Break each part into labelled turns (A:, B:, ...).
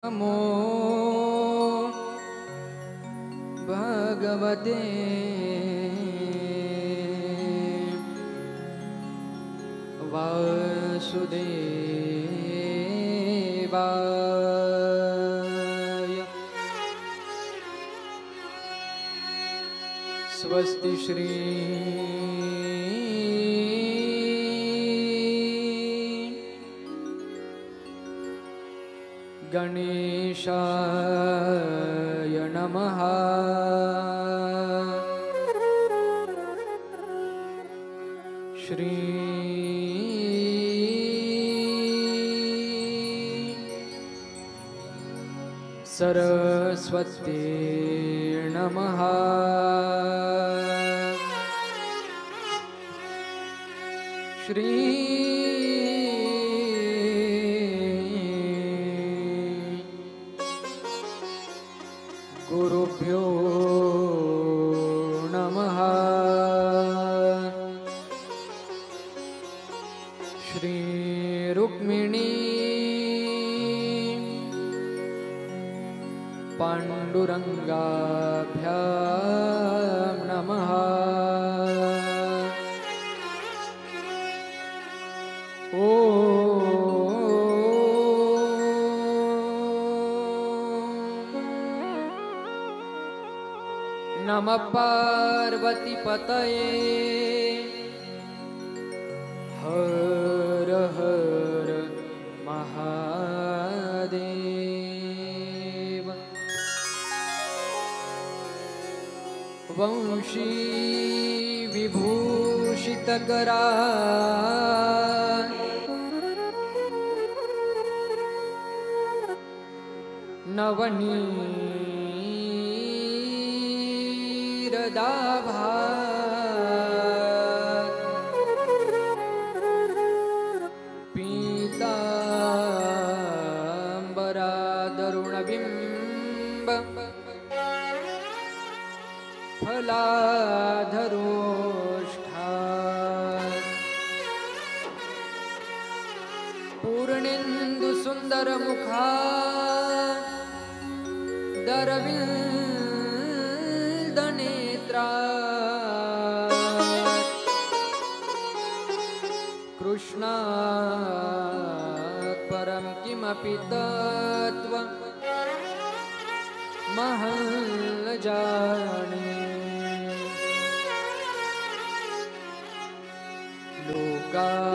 A: नमो भगवते वासुदेवाय। स्वस्ति श्री गणेशाय नमः। श्री सरस्वती नमः। श्री गुरुभ्यो नमः। श्री रुक्मिणी पाण्डुरङ्गाभ्यां नमः। ओ नमः पार्वतीपतये। हर हर महादेव। वंशी विभूषितकरा नवनीरदाभा पीताम्बरादरुणबिम्ब फलाधरोष्ठा पूर्णेन्दुसुन्दरमुखा दरविल्दनेत्रा कृष्णात् परं किमपि तत्त्वं महं न जाने। लोकाभिरामं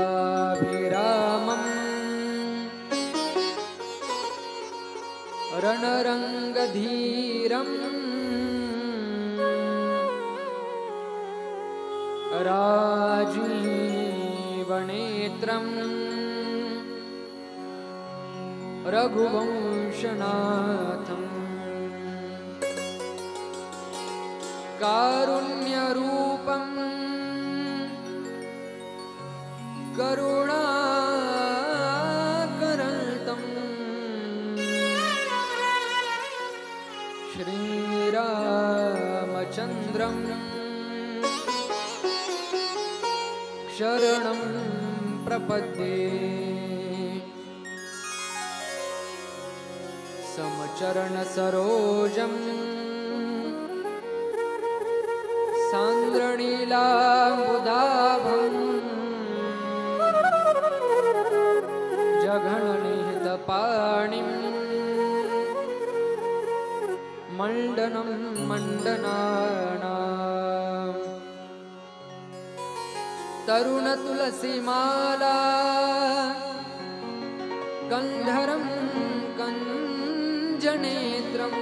A: रणरङ्गधीरं राजीवनेत्रं रघुवंशनाथं कारुण्यरूपं करुणाकरन्तं श्रीरामचन्द्रं शरणं प्रपद्ये। समचरणसरोजं सान्द्रनीलाम्बुदाभं जघननिहितपाणिं मण्डनं मण्डनानां तरुणतुलसीमाला कन्धरं कञ्जनेत्रं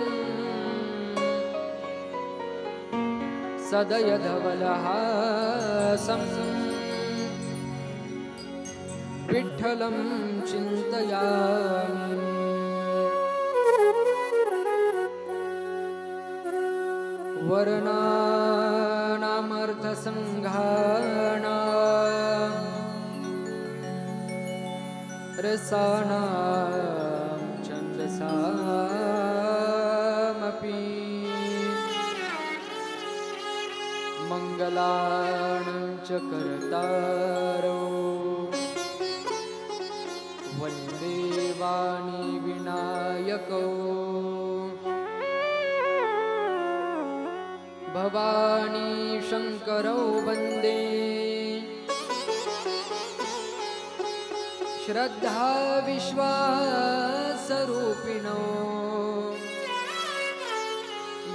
A: सदयधवलहासं विठ्ठलं चिन्तयामि। वर्णानामर्थसङ्घानां रसानां छन्दसामपि मङ्गलानं च करतारो वन्दे वाणी विनायक नायको भवानी शंकरौ वंदे श्रद्धा विश्वासरूपिणो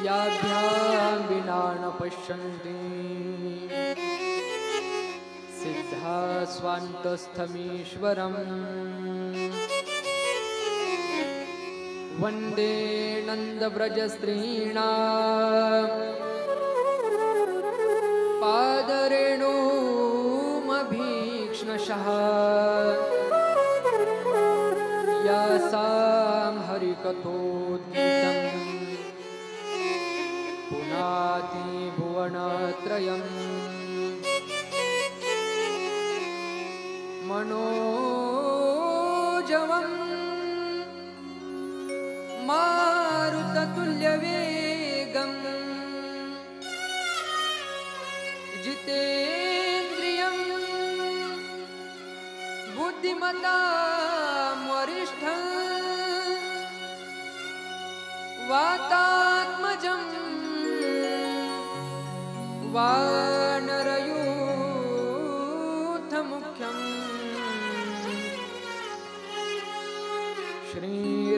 A: याभ्यां विना न पश्यन्ति सिद्धा स्वान्तस्थमीश्वरम् वन्दे नन्दव्रजस्त्रीणां पादरेणुमभीक्ष्णशः यासां हरिकथोद्गीतम् पुनाति भुवनत्रयम् मनोजवम् मारुततुल्यवेगम् जितेन्द्रियं बुद्धिमतां वरिष्ठं वातात्मजं वानरयूथमुख्यं श्रीरामदूतं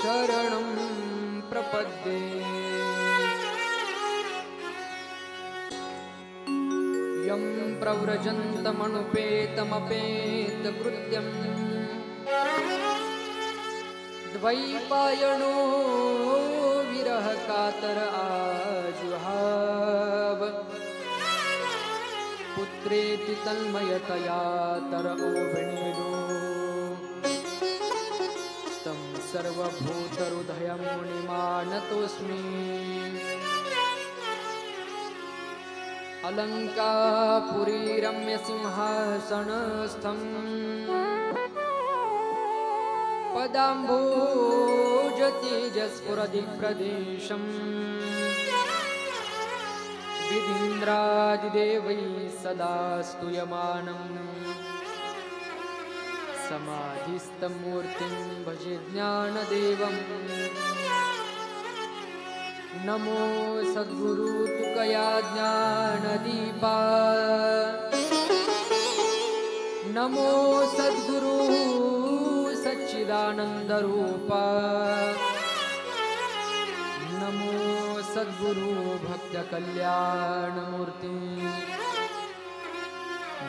A: शरणं प्रपद्ये। यं प्रव्रजन्तमनुपेतमपेतकृत्यम् द्वैपायनो विरह कातर आजुहाव पुत्रेति तन्मयतया तरओवनेदो तं सर्वभूतहृदयं मुनिमानतोऽस्मि। अलङ्कापुरी रम्यसिंहासनस्थम् पदाम्भोजतेजस्फुरदिप्रदेशम् विधीन्द्रादिदेवैः सदा स्तूयमानम् समाधिस्थमूर्तिं भजे ज्ञानदेवम्। नमो सद्गुरु तुकया ज्ञानदीपा नमो सद्गुरु सच्चिदानन्दरूपा नमो सद्गुरु भक्तकल्याणमूर्ति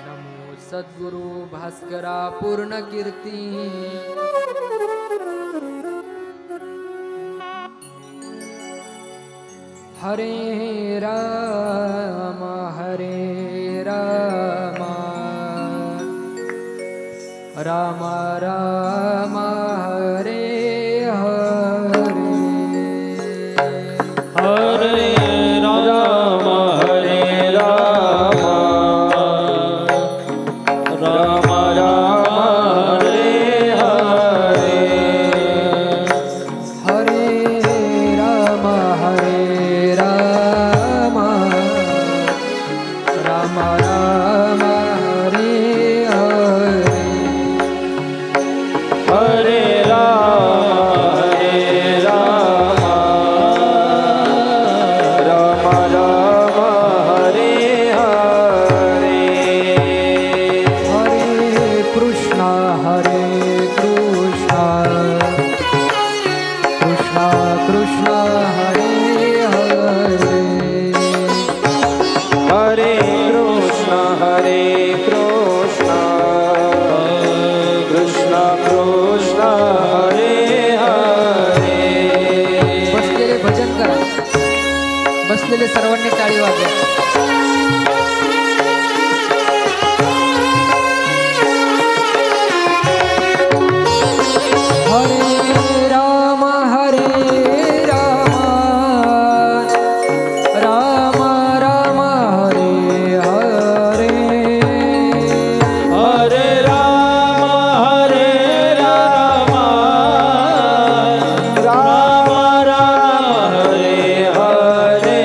A: नमो सद्गुरु भास्करा पूर्णकीर्ति। हरे राम राम राम हरे हरे
B: हरे राम राम राम हरे हरे
A: हरे राम राम राम हरे हरे
B: हरे राम राम हरे हरे
A: हरे कृष्णा कृष्णा कृष्णा हरे हरे
B: हरे कृष्ण कृष्ण कृष्ण हरे हरे।
A: बसलेले भजन करा, बसलेले सर्वांनी टाळी वाजवा। हरे राम राम राम हरे हरे
B: हरे राम राम राम हरे हरे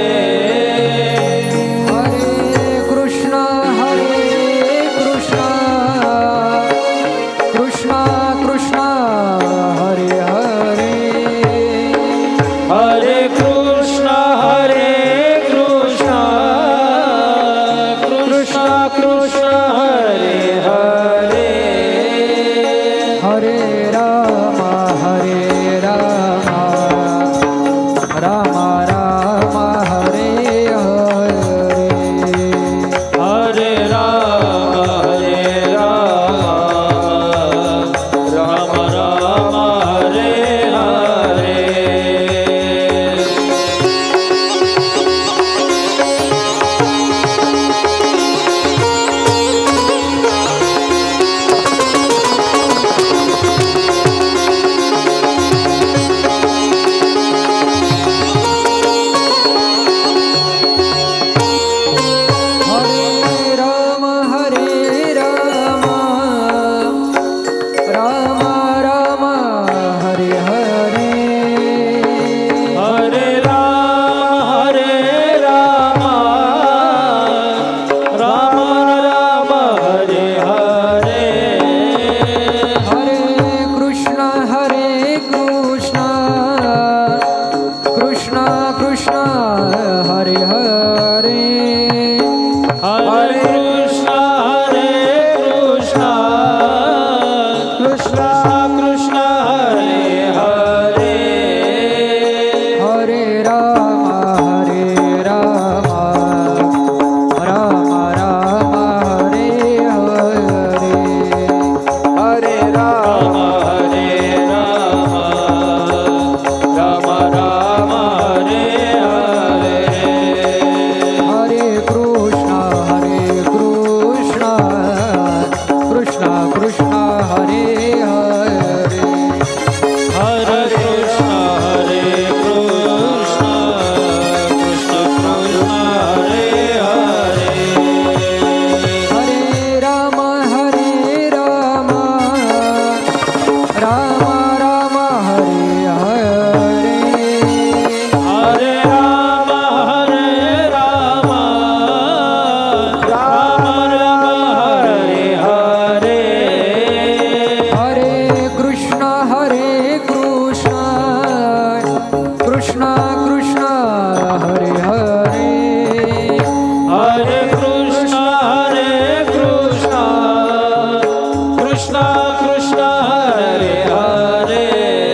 B: कृष्ण हरे हरे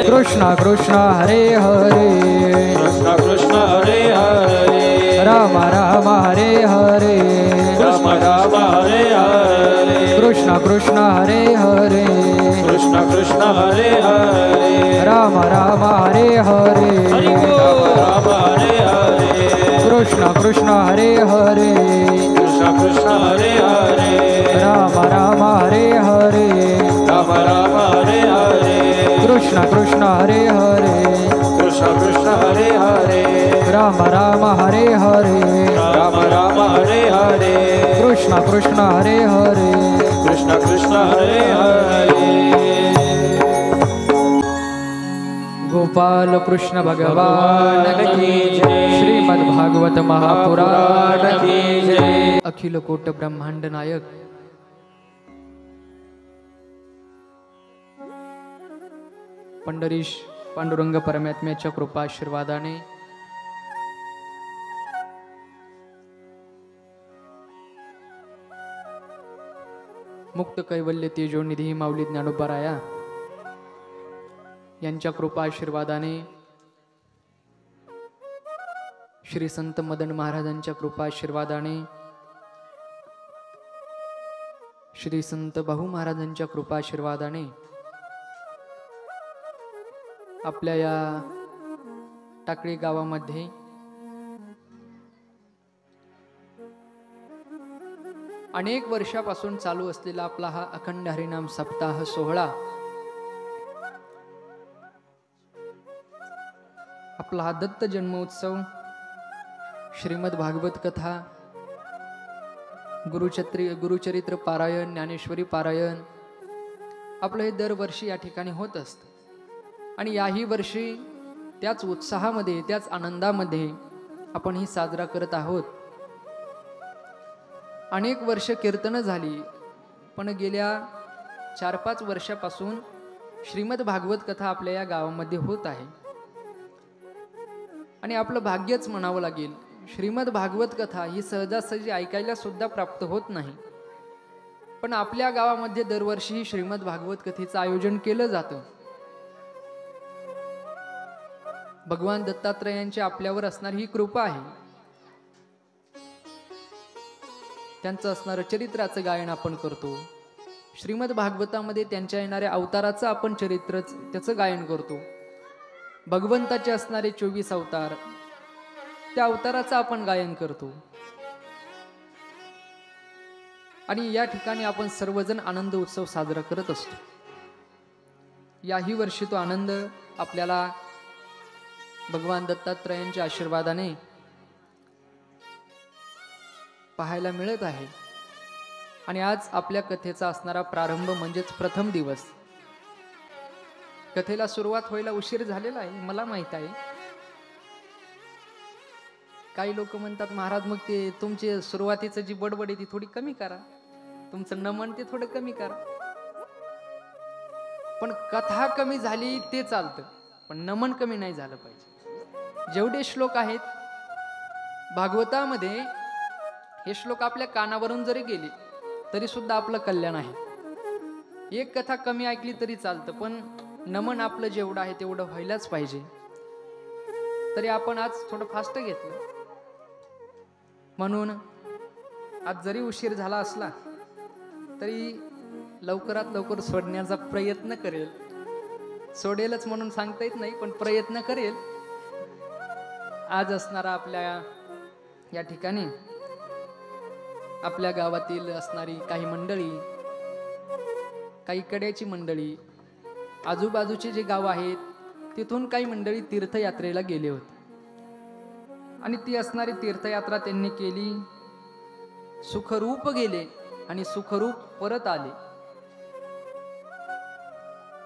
A: कृष्ण कृष्ण हरे हरे
B: कृष्ण कृष्ण हरे हरे
A: राम राम हरे हरे
B: राम राम हरे हरे
A: कृष्ण कृष्ण हरे हरे
B: कृष्ण कृष्ण हरे हरे
A: राम राम हरे हरे
B: राम राम हरे हरे
A: कृष्ण कृष्ण हरे हरे
B: कृष्ण कृष्ण हरे हरे
A: राम राम हरे हरे
B: राम राम हरे हरे
A: कृष्ण कृष्ण हरे हरे
B: कृष्ण कृष्ण हरे हरे
A: राम राम हरे हरे
B: राम राम हरे हरे
A: कृष्ण कृष्ण हरे हरे
B: कृष्ण कृष्ण हरे हरे
A: गोपाल कृष्ण भगवान की जय श्रीमद् भागवत महापुराण की जय अखिल कोट ब्रह्मांड नायक पंढरीश पांडुरंग परमात्म्याच्या कृपा आशीर्वादाने मुक्त कैवल्य तेजोनिधी माऊली ज्ञानोबाराया यांच्या कृपा आशीर्वादाने श्री संत मदन महाराजांच्या कृपा आशीर्वादाने श्री संत भाऊ महाराजांच्या कृपा आशीर्वादाने आपल्या या टाकळी गावामध्ये अनेक वर्षापासून चालू असलेला आपला हा अखंड हरिनाम सप्ताह सोहळा आपला हा दत्त जन्मोत्सव श्रीमद भागवत कथा गुरुचरित्र पारायण ज्ञानेश्वरी पारायण आपलं हे दरवर्षी या ठिकाणी होत असतं आणि याही वर्षी त्याच उत्साहामध्ये त्याच आनंदामध्ये आपण ही साजरा करत आहोत. अनेक वर्ष कीर्तनं झाली पण गेल्या 4-5 वर्षापासून श्रीमद भागवत कथा आपल्या या गावामध्ये होत आहे आणि आपलं भाग्यच म्हणावं लागेल. श्रीमद भागवत कथा ही सहजासहजी ऐकायला सुद्धा प्राप्त होत नाही पण आपल्या गावामध्ये दरवर्षी श्रीमद भागवत कथेचं आयोजन केलं जातं. भगवान दत्तात्रयांची आपल्यावर असणारी ही कृपा आहे. त्यांचं असणारं चरित्राचं गायन आपण करतो. श्रीमद भागवतामध्ये त्यांच्या येणाऱ्या अवताराचं आपण चरित्रच त्याचं गायन करतो. भगवंताचे असणारे 24 अवतार त्या अवताराचं आपण गायन करतो आणि या ठिकाणी आपण सर्वजण आनंद उत्सव साजरा करत असतो. याही वर्षी तो आनंद आपल्याला भगवान दत्तात्रयांच्या आशीर्वादाने पाहायला मिळत आहे आणि आज आपल्या कथेचा असणारा प्रारंभ म्हणजेच प्रथम दिवस. कथेला सुरुवात व्हायला उशीर झालेला आहे मला माहित आहे. काही लोक म्हणतात महाराज मग ते तुमची सुरुवातीचं जी बडबड आहे ती थोडी कमी करा, तुमचं नमन ते थोडं कमी करा. पण कथा कमी झाली ते चालतं पण नमन कमी नाही झालं पाहिजे. जेवढे श्लोक आहेत भागवतामध्ये हे श्लोक आपल्या कानावरून जरी गेले तरी सुद्धा आपलं कल्याण आहे. एक कथा कमी ऐकली तरी चालतं पण नमन आपलं जेवढं आहे तेवढं व्हायलाच पाहिजे. तरी आपण आज थोडं फास्ट घेतलं म्हणून आज जरी उशीर झाला असला तरी लवकरात लवकर सोडण्याचा प्रयत्न करेल. सोडेलच म्हणून सांगता येत नाही पण प्रयत्न करेल. आज असणारा आपल्या या ठिकाणी आपल्या गावातील असणारी काही मंडळी, काही कड्याची मंडळी, आजूबाजूचे जे गाव आहेत तिथून काही मंडळी तीर्थयात्रेला गेले होते आणि ती असणारी तीर्थयात्रा त्यांनी केली. सुखरूप गेले आणि सुखरूप परत आले.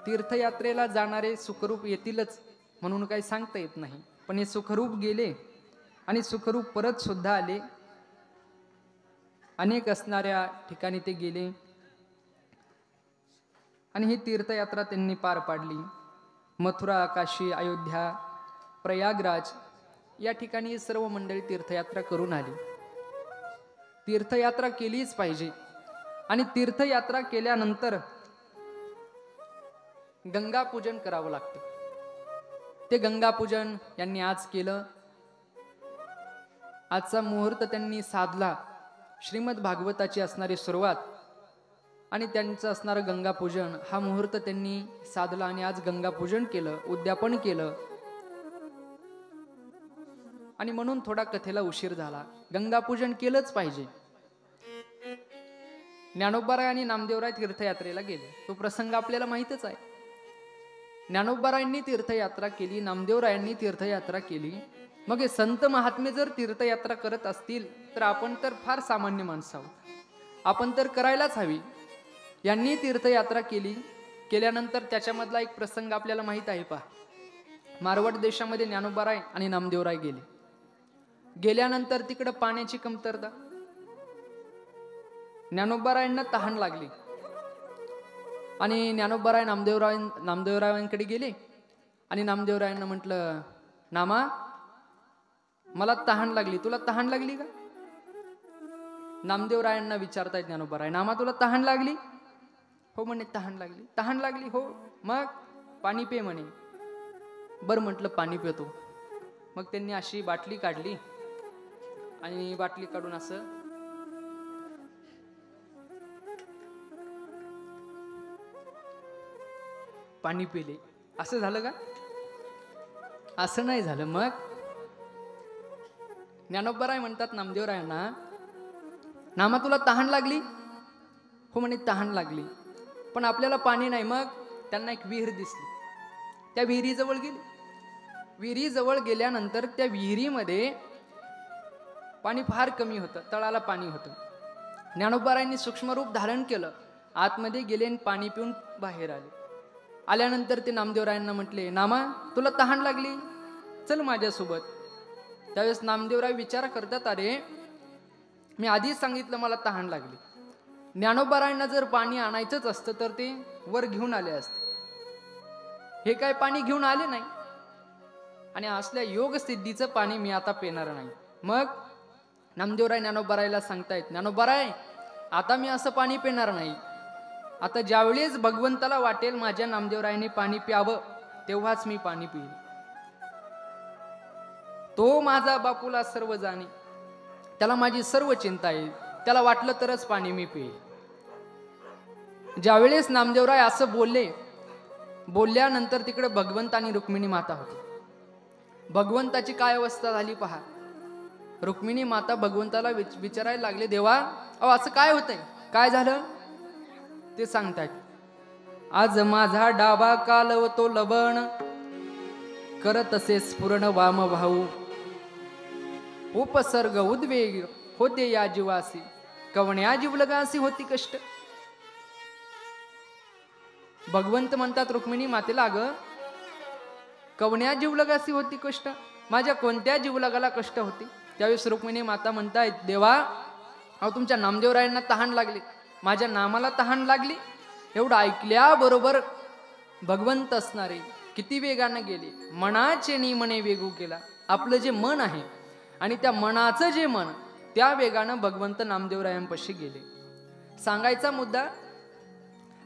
A: तीर्थयात्रेला जाणारे सुखरूप येतीलच म्हणून काही सांगता येत नाही पण हे सुखरूप गेले आणि सुखरूप परत सुद्धा आले. अनेक असणाऱ्या ठिकाणी ते गेले आणि ही तीर्थयात्रा त्यांनी पार पाडली. मथुरा, काशी, अयोध्या, प्रयागराज या ठिकाणी सर्व मंडळी तीर्थयात्रा करून आली. तीर्थयात्रा केलीच पाहिजे आणि तीर्थयात्रा केल्यानंतर गंगा पूजन करावं लागतं. ते गंगा पूजन यांनी आज केलं. आजचा मुहूर्त त्यांनी साधला. श्रीमद भागवताची असणारी सुरुवात आणि त्यांचं असणारं गंगा पूजन हा मुहूर्त त्यांनी साधला आणि आज गंगा पूजन केलं, उद्यापन केलं. आणि म्हणून थोडा कथेला उशीर झाला. गंगा पूजन केलंच पाहिजे. ज्ञानोबाराय आणि नामदेवराय तीर्थयात्रेला गेले. तो प्रसंग आपल्याला माहितच आहे. ज्ञानोबारायांनी तीर्थयात्रा केली, नामदेवरायांनी तीर्थयात्रा केली. मग हे संत महात्मे जर तीर्थयात्रा करत असतील तर आपण तर फार सामान्य माणसं आहोत. आपण तर करायलाच हवी. यांनी तीर्थयात्रा केली. केल्यानंतर त्याच्यामधला एक प्रसंग आपल्याला माहित आहे. पहा, मारवाड देशामध्ये ज्ञानोबाराय आणि नामदेवराय गेले. गेल्यानंतर तिकडं पाण्याची कमतरता. ज्ञानोबारायांना तहान लागली आणि ज्ञानोबाराय नामदेवरायांकडे गेले आणि नामदेवरायांना म्हटलं, नामा मला तहान लागली, तुला तहान लागली का? नामदेवरायांना विचारतायत ज्ञानोबाराय, नामा तुला तहान लागली? हो म्हणे, तहान लागली. तहान लागली, हो मग पाणी पे म्हणे. बरं म्हटलं, पाणी पितो. मग त्यांनी अशी बाटली काढली आणि बाटली काढून असं पाणी पिले. असं झालं का? असं नाही झालं. मग ज्ञानोबाराय म्हणतात नामदेवरायांना, नामा तुला तहान लागली? हो म्हणे, तहान लागली, पण आपल्याला पाणी नाही. मग त्यांना एक विहीर दिसली. त्या विहिरीजवळ गेली. विहिरीजवळ गेल्यानंतर त्या विहिरीमध्ये पाणी फार कमी होतं, तळाला पाणी होतं. ज्ञानोबारायांनी सूक्ष्मरूप धारण केलं, आतमध्ये गेले आणि पाणी पिऊन बाहेर आले. आल्यानंतर ते नामदेवरायांना म्हटले, नामा तुला तहान लागली, चल माझ्यासोबत. त्यावेळेस नामदेवराय विचार करतात, अरे मी आधीच सांगितलं मला तहान लागली. ज्ञानोबारायांना जर पाणी आणायचंच असतं तर ते वर घेऊन आले असते. हे काय पाणी घेऊन आले नाही आणि असल्या योग सिद्धीचं पाणी मी आता पिणार नाही. मग नामदेवराय ज्ञानोबारायला सांगतायत, ज्ञानोबाराय आता मी असं पाणी पिणार नाही. आता ज्यावेळेस भगवंताला वाटेल माझ्या नामदेवरायाने पाणी प्यावं तेव्हाच मी पाणी पिईल. तो माझा बापूला सर्व जाणे, त्याला माझी सर्व चिंता आहे, त्याला वाटलं तरच पाणी मी पिईल. ज्यावेळेस नामदेवराय असं बोलल्यानंतर तिकडे भगवंत आणि रुक्मिणी माता होती. भगवंताची काय अवस्था झाली पहा. रुक्मिणी माता भगवंताला विचारायला लागले, देवा अहो असं काय होतंय, काय झालं? ते सांगतायत, आज माझा डावा कालवतो लबण, करत असे स्फुरण वाम भाऊ, उपसर्ग उद्वेग होते या जीवासी, कवण्या जीवलगासी होती कष्ट. भगवंत म्हणतात रुक्मिणी मातेला, अगं कवण्या जीवलगासी होती कष्ट, माझ्या कोणत्या जीवलगाला कष्ट होते? त्यावेळेस रुक्मिणी माता म्हणतायत, देवा अहो तुमच्या नामदेवरायांना तहान लागली, माझ्या नामाला तहान लागली. एवढं ऐकल्याबरोबर भगवंत असणारे किती वेगानं गेले. मनाचे निमने वेगू केला. आपलं जे मन आहे आणि त्या मनाचं जे मन, त्या वेगानं भगवंत नामदेवरायांपाशी गेले. सांगायचा मुद्दा,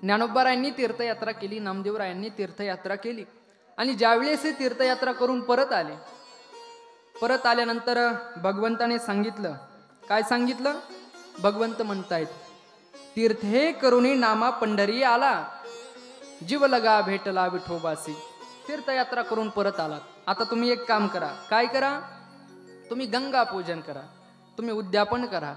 A: ज्ञानोबारायांनी तीर्थयात्रा केली, नामदेवरायांनी तीर्थयात्रा केली आणि ज्यावेळेस हे तीर्थयात्रा करून परत आल्यानंतर भगवंताने सांगितलं, काय सांगितलं? भगवंत म्हणतायत, तीर्थे करुणी नामा पंढरी आला, जीव लगा भेटला विठोबासी. तीर्थयात्रा करून परत आलात, आता तुम्ही एक काम करा. काय करा? तुम्ही गंगा पूजन करा, तुम्ही उद्यापन करा.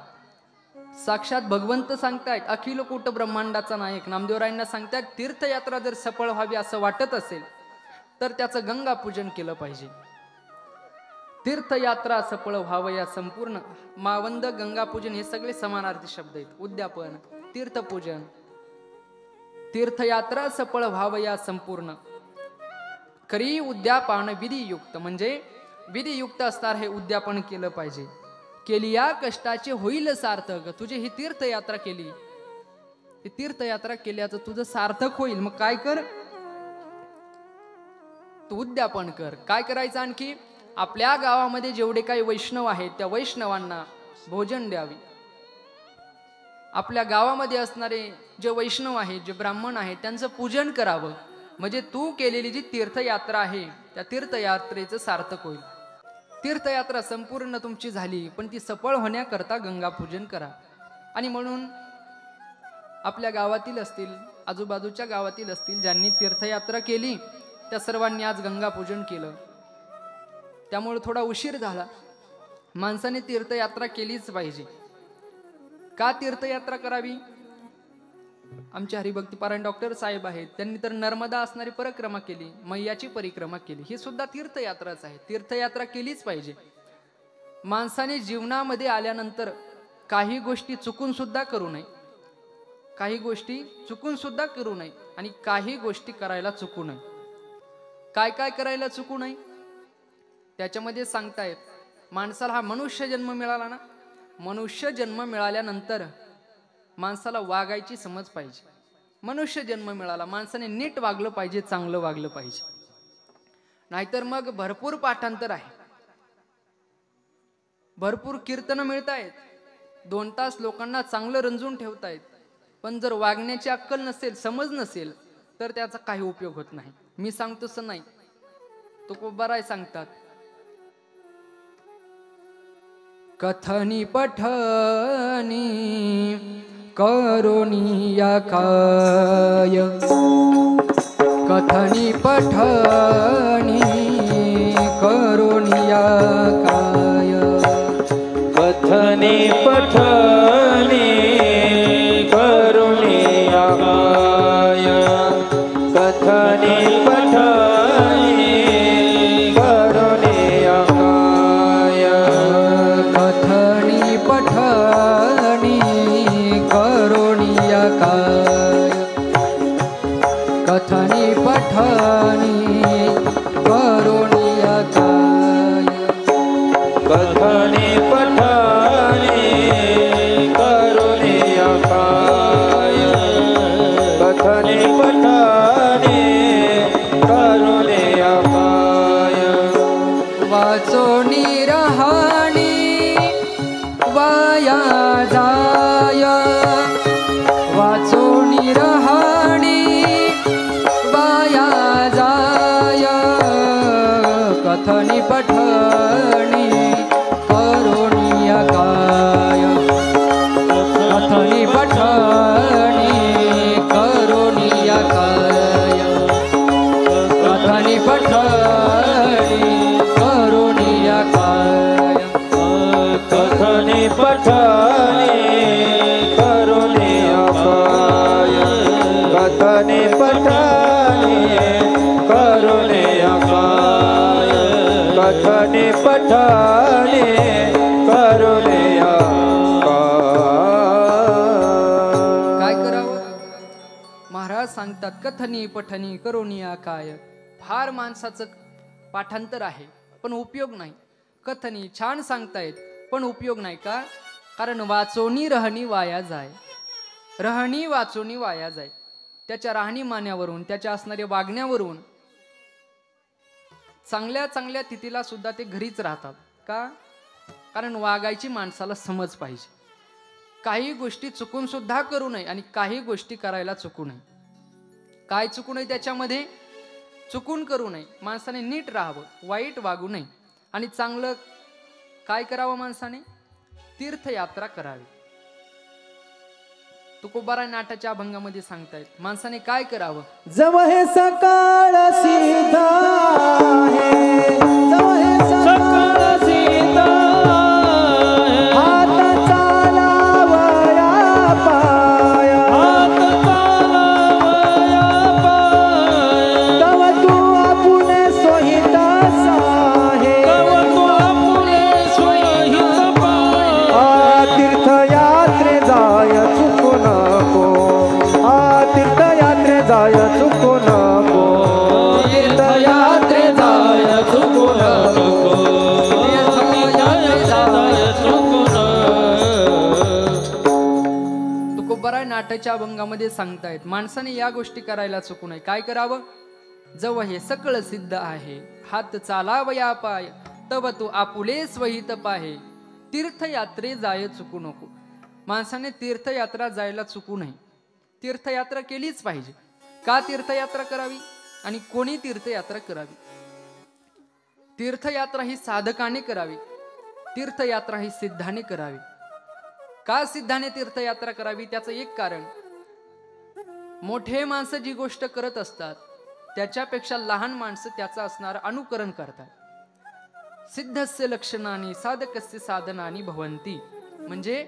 A: साक्षात भगवंत सांगतायत, अखिल कूट ब्रह्मांडाचा नायक नामदेवरायांना सांगतायत, तीर्थयात्रा जर सफळ व्हावी असं वाटत असेल तर त्याचं गंगा पूजन केलं पाहिजे. तीर्थयात्रा सफळ व्हावं या संपूर्ण मावंद गंगा पूजन हे सगळे समानार्थी शब्द आहेत. उद्यापन, तीर्थपूजन, तीर्थयात्रा सफळ व्हावं या संपूर्ण करी उद्यापन विधियुक्त, म्हणजे विधियुक्त असणार हे उद्यापन केलं पाहिजे. केली या कष्टाचे होईल सार्थक. तुझी ही तीर्थयात्रा केली, ही तीर्थयात्रा केल्याचं तुझं सार्थक होईल. मग काय कर? तू उद्यापन कर. काय करायचं? आणखी आपल्या गावामध्ये जेवढे काही वैष्णव आहेत त्या वैष्णवांना भोजन द्यावी. आपल्या गावामध्ये असणारे जे वैष्णव आहेत, जे ब्राह्मण आहेत, त्यांचं पूजन करावं. म्हणजे तू केलेली जी तीर्थयात्रा आहे त्या तीर्थयात्रेचं सार्थक होईल. तीर्थयात्रा संपूर्ण तुमची झाली, पण ती सफळ होण्याकरता गंगापूजन करा. आणि म्हणून आपल्या गावातील असतील, आजूबाजूच्या गावातील असतील, ज्यांनी तीर्थयात्रा केली त्या सर्वांनी आज गंगापूजन केलं. त्यामुळे थोडा उशीर झाला. माणसाने तीर्थयात्रा केलीच पाहिजे. का तीर्थयात्रा करावी? आमचे हरिभक्तीपारायण डॉक्टर साहेब आहेत, त्यांनी तर नर्मदा असणारी परिक्रमा केली, मैयाची परिक्रमा केली. ही सुद्धा तीर्थयात्राच आहे. तीर्थयात्रा केलीच पाहिजे. माणसाने जीवनामध्ये आल्यानंतर काही गोष्टी चुकून सुद्धा करू नये, काही गोष्टी चुकून सुद्धा करू नये आणि काही गोष्टी करायला चुकू नये. काय काय करायला चुकू नये त्याच्यामध्ये सांगतायत. माणसाला हा मनुष्य जन्म मिळाला ना, मनुष्य जन्म मिळाल्यानंतर माणसाला वागायची समज पाहिजे. मनुष्य जन्म मिळाला, माणसाने नीट वागलं पाहिजे, चांगलं वागलं पाहिजे. नाहीतर मग भरपूर पाठांतर आहे, भरपूर कीर्तन मिळतायत, 2 तास लोकांना चांगलं रंजून ठेवतायत, पण जर वागण्याची अक्कल नसेल, समज नसेल, तर त्याचा काही उपयोग होत नाही. मी सांगतो तसं नाही, तुकोबाराय सांगतात, कथनी पठनी करुणिया काय, कथनी पठनी करुणिया काय,
B: कथनी पठनी करुणिया काय, कथनी पठनी करुणिया काय,
A: कथनी पठनी करुणिया काय, कथनी पठनी करुणिया काय,
B: कथनी पठनी करुणिया काय, कथनी पठनी करुणिया काय,
A: वाचोनी रहाणी वाया जाय, वाचोनी रहाणी वाया जाय, कथनी पठनी करुणिया काय, कथनी पठनी करुणिया काय, कथनी पठनी करुणिया काय,
B: कथनी पठनी करुणिया काय, कथनी पठनी करुणिया काय, कथनी पठनी करुणिया
A: काय करावं? महाराज सांगतात, कथनी पठनी करुणिया काय. फार माणसाचं पाठांतर आहे, पण उपयोग नाही. कथनी छान सांगतायत, पण उपयोग नाही. का? कारण वाचोनी रहणी वाया जाय, रहणी वाचोनी वाया जाय. त्याच्या राहणीमान्यावरून, त्याच्या असणाऱ्या वागण्यावरून चांगल्या चांगल्या तिथीला सुद्धा ते घरीच राहतात. का? कारण वागायची माणसाला समज पाहिजे. काही गोष्टी चुकून सुद्धा करू नये आणि काही गोष्टी करायला चुकू नये. काय चुकू नये? त्याच्यामध्ये चुकून करू नये. माणसाने नीट राहावं, वाईट वागू नये. आणि चांगलं काय करावं? माणसाने तीर्थयात्रा करावी. तुकोबाराय नाटाच्या अभंगामध्ये सांगतायत, माणसाने काय करावं?
C: जव हे सकाळ सीता आहे, जव हे सकाळ सीता हात चालावया पाय, हात चालावया पाय, तव तू आपुले सोहित साहे, तव तू आपुले सोहित पाय, तीर्थयात्रे जाय चुकू नको, तीर्थयात्रे जाय चुकू नको,
A: तीर्थयात्रे जाय चुकू नको, तीर्थयात्रे जाय चुकू नको. तुकोबाराय नाटाच्या अभंगामध्ये सांगतायत, माणसाने या गोष्टी करायला चुकू नये. काय करावं? जव हे सकळ सिद्ध आहे, हात चालावया पाय, तव तू आपुले स्वहित पाहे, तीर्थयात्रे जाय चुकू नको. माणसाने तीर्थयात्रा जायला चुकू नये. तीर्थयात्रा केलीच पाहिजे. का तीर्थयात्रा करावी? आणि कोणी तीर्थयात्रा करावी? तीर्थयात्रा ही साधकाने करावी, तीर्थयात्रा ही सिद्धाने करावी. का सिद्धाने तीर्थयात्रा करावी? त्याचं एक कारण, मोठे माणसं जी गोष्ट करत असतात त्याच्यापेक्षा लहान माणसं त्याचं असणारं अनुकरण करतात. सिद्धस्य लक्षणानी साधकस्य साधनानी भवंती. म्हणजे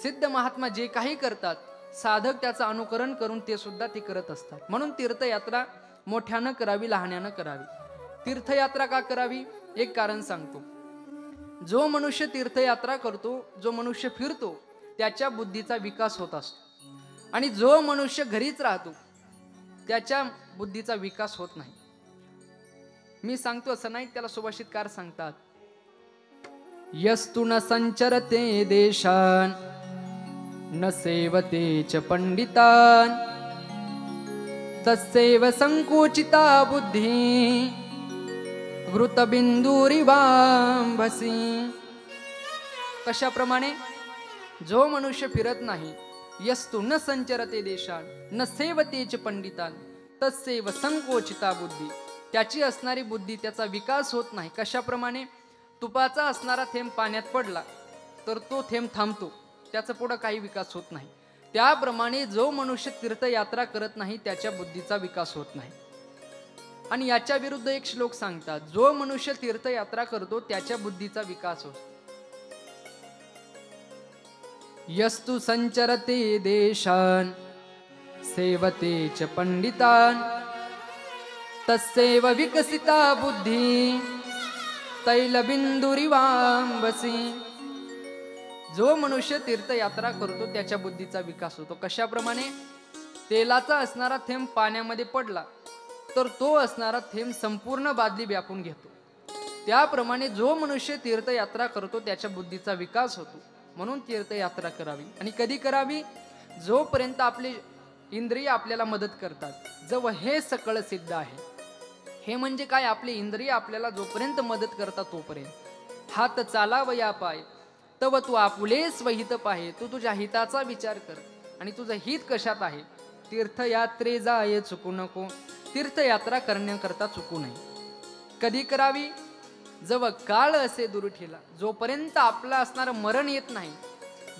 A: सिद्ध महात्मा जे काही करतात साधक त्याचं अनुकरण करून ते सुद्धा ते करत असतात. म्हणून तीर्थयात्रा मोठ्यानं करावी, लहान्यानं करावी. तीर्थयात्रा का करावी? एक कारण सांगतो. जो मनुष्य तीर्थयात्रा करतो, जो मनुष्य फिरतो, त्याच्या बुद्धीचा विकास होत असतो. आणि जो मनुष्य घरीच राहतो त्याच्या बुद्धीचा विकास होत नाही. मी सांगतो असं नाही, त्याला सुभाषितकार सांगतात, यस्तु न संचरते देशान न सेवते च पंडितान तस्यैव संकोचिता बुद्धी घृतबिंदुरिवांभसी. कशाप्रमाणे? जो मनुष्य फिरत नाही, यस्तु न संचरते देशान न सेवते च पंडितान तस्यैव संकोचिता बुद्धी, त्याची असणारी बुद्धी, त्याचा विकास होत नाही. कशाप्रमाणे? तुपाचा असणारा थेंब पाण्यात पडला तर तो थेंब थांबतो, त्याचा पुढे काही विकास होत नाही. त्याप्रमाणे जो मनुष्य तीर्थयात्रा करत नाही त्याच्या बुद्धीचा विकास होत नाही. आणि याच्या विरुद्ध एक श्लोक सांगतात, जो मनुष्य तीर्थयात्रा करतो त्याच्या बुद्धीचा विकास होतो. यस्तु संचरते देशान सेवते च पंडितान तस्यैव विकसिता बुद्धी तैलबिंदुरिवांभसी. जो मनुष्य तीर्थयात्रा करतो त्याच्या बुद्धीचा विकास होतो. कशाप्रमाणे? तेलाचा असणारा थेंब पाण्यामध्ये पडला तर तो असणारा थेंब संपूर्ण बादली व्यापून घेतो. त्याप्रमाणे जो मनुष्य तीर्थयात्रा करतो त्याच्या बुद्धीचा विकास होतो. म्हणून तीर्थयात्रा करावी. आणि कधी करावी? जोपर्यंत आपले इंद्रिय आपल्याला मदत करतात, जव हे सकळ सिद्ध आहे. हे म्हणजे काय? आपले इंद्रिय आपल्याला जोपर्यंत मदत करतात तोपर्यंत. हात चालावया पाय तव तू आपुले स्वहित पाहे. तू तुझ्या हिताचा विचार कर आणि तुझं हित कशात आहे? तीर्थयात्रे जाय चुकू नको. तीर्थयात्रा करण्याकरता चुकू नये. कधी करावी? जव काळ असे दूर ठेला, जोपर्यंत आपला असणारं मरण येत नाही,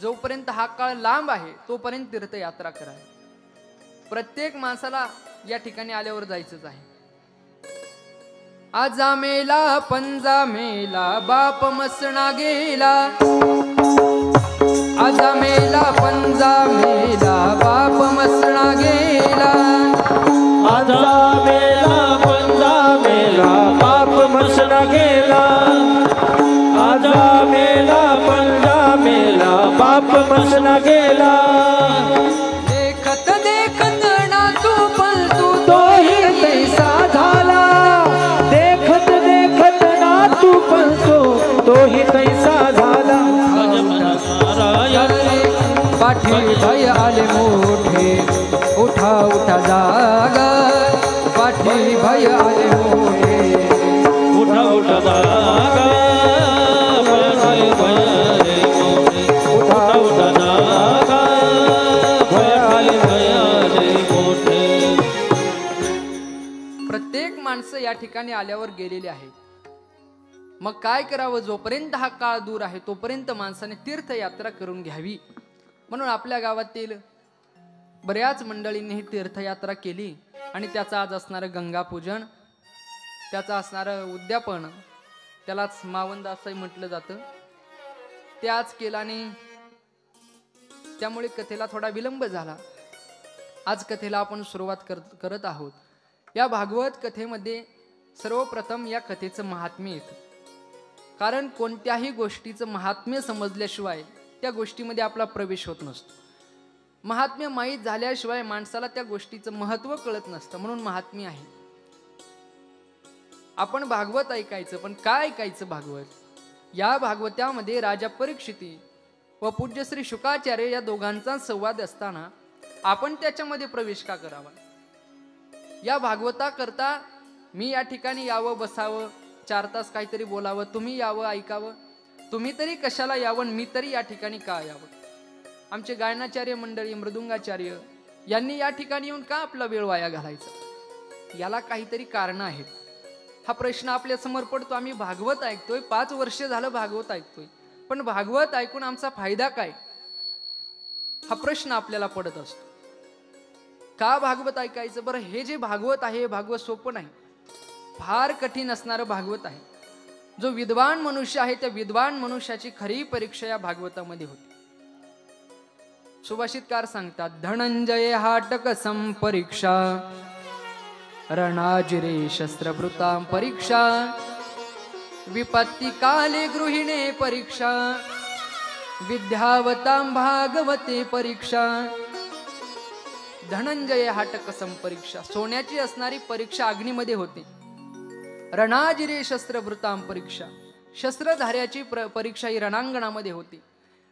A: जोपर्यंत हा काळ लांब आहे तोपर्यंत तीर्थयात्रा करावी. प्रत्येक माणसाला या ठिकाणी आल्यावर जायचंच आहे. आजा मेला पंजा मेला बाप मसणा गेला, आजा मेला पंजा मेला बाप मसणा गेला,
C: आजा मेला पंजा मेला बाप मसणा गेला, आजा मेला पंजा मेला बाप मसणा गेला.
A: देखत देखत ना तू पलतू
C: तोही तैसा झाला, देखत देखत ना तू पलतो तोही तैसा झाला.
A: पाठी भय आले मोठे उठा उठा जागा, पाठी भय आले मोठे
C: उठा उठा जागा, भय भय रे मोठे उठा उठा जागा, भय भय रे मोठे.
A: प्रत्येक माणसं या ठिकाणी आल्यावर गेलेली आहेत. मग काय करावं? जोपर्यंत हा काळ दूर आहे तोपर्यंत माणसाने तीर्थयात्रा करून घ्यावी. म्हणून आपल्या गावातील बऱ्याच मंडळींनी ही तीर्थयात्रा केली आणि त्याचं आज असणारं गंगापूजन, त्याचं असणारं उद्यापन, त्यालाच मावंद असंही म्हटलं जातं, ते आज केलं. आणि त्यामुळे कथेला थोडा विलंब झाला. आज कथेला आपण सुरुवात करत आहोत. या भागवत कथेमध्ये सर्वप्रथम या कथेचं महात्म्य येतं. कारण कोणत्याही गोष्टीचं महात्म्य समजल्याशिवाय त्या गोष्टीमध्ये आपला प्रवेश होत नसतो. महात्म्य माहीत झाल्याशिवाय माणसाला त्या गोष्टीचं महत्त्व कळत नसतं. म्हणून महात्म्य आहे. आपण भागवत ऐकायचं, पण काय ऐकायचं भागवत? या भागवतामध्ये राजा परीक्षिती व पूज्य श्री शुकाचार्य या दोघांचा संवाद असताना आपण त्याच्यामध्ये प्रवेश का करावा? या भागवताकरता मी या ठिकाणी यावं, बसावं, 4 तास काहीतरी बोलावं, तुम्ही यावं, ऐकावं. तुम्ही तरी कशाला यावं, मी तरी या ठिकाणी का यावं? आमचे गायनाचार्य मंडळी, मृदुंगाचार्य यांनी या ठिकाणी येऊन का आपला वेळ वाया घालायचा? याला काहीतरी कारण आहेत. हा प्रश्न आपल्या समोर पडतो. आम्ही भागवत ऐकतोय, 5 वर्ष झालं भागवत ऐकतोय, पण भागवत ऐकून आमचा फायदा काय, हा प्रश्न आपल्याला पडत असतो. का भागवत ऐकायचं? बरं, हे जे भागवत आहे, भागवत सोपं नाही, फार कठीण असणारं भागवत आहे. जो विद्वान मनुष्य आहे, त्या विद्वान मनुष्याची खरी परीक्षा या भागवतामध्ये होती. सुभाषितकार सांगतात, धनंजय हाटक संपरीक्षा, रणाजिरे शस्त्रभृतां परीक्षा, विपत्ती काले गृहिणे परीक्षा, विद्यावतां भागवते परीक्षा. धनंजय हाटक संपरीक्षा, सोन्याची असणारी परीक्षा अग्नीमध्ये होते. रणाजिरे शस्त्रभृतां परीक्षा, शस्त्रधाऱ्याची परीक्षा ही रणांगणामध्ये होती.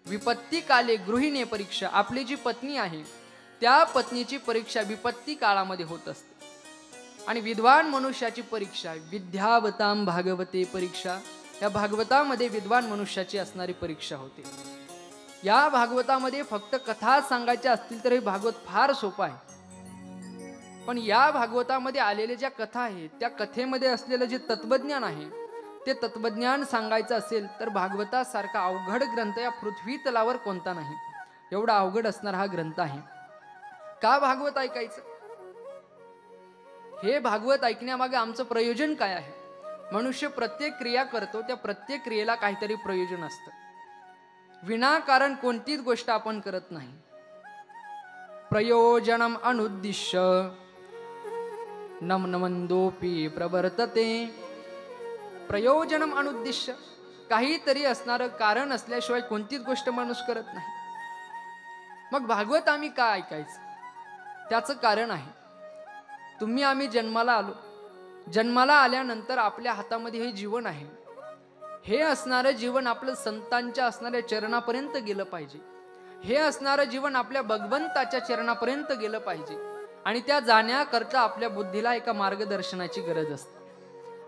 A: विपत्ती काले गृहिणी परीक्षा, आपली जी पत्नी आहे त्या पत्नीची परीक्षा विपत्ती काळामध्ये होत असते. आणि विद्वान मनुष्याची परीक्षा विद्यावतां भागवते परीक्षा, या भागवतामध्ये विद्वान मनुष्याची असणारी परीक्षा होते. या भागवतामध्ये फक्त कथा सांगायच्या असतील तर हे भागवत फार सोपं आहे. पण या भागवतामध्ये आलेले ज्या कथा आहेत, त्या कथेमध्ये असलेलं जे तत्वज्ञान आहे, ते तत्वज्ञान सांगायचं असेल तर भागवतासारखा अवघड ग्रंथ या पृथ्वी तलावर कोणता नाही. एवढा अवघड असणारा हा ग्रंथ आहे. का भागवत ऐकायचं? हे भागवत ऐकण्यामागे आमचं प्रयोजन काय आहे? मनुष्य प्रत्येक क्रिया करतो, त्या प्रत्येक क्रियेला काहीतरी प्रयोजन असतं. विनाकारण कोणतीच गोष्ट आपण करत नाही. प्रयोजनम अनुद्दिश्य नमनमंदोपी प्रवर्तते. प्रयोजनम अनुद्दिश्य, काहीतरी असणारं कारण असल्याशिवाय कोणतीच गोष्ट माणूस करत नाही. मग भागवत आम्ही का ऐकायचं? त्याचं कारण आहे. तुम्ही आम्ही जन्माला आलो, जन्माला आल्यानंतर आपल्या हातामध्ये हे जीवन आहे. हे असणारं जीवन आपलं संतांच्या असणाऱ्या चरणापर्यंत गेलं पाहिजे. हे असणारं जीवन आपल्या भगवंताच्या चरणापर्यंत गेलं पाहिजे. आणि त्या जाण्याकरता आपल्या बुद्धीला एका मार्गदर्शनाची गरज असते.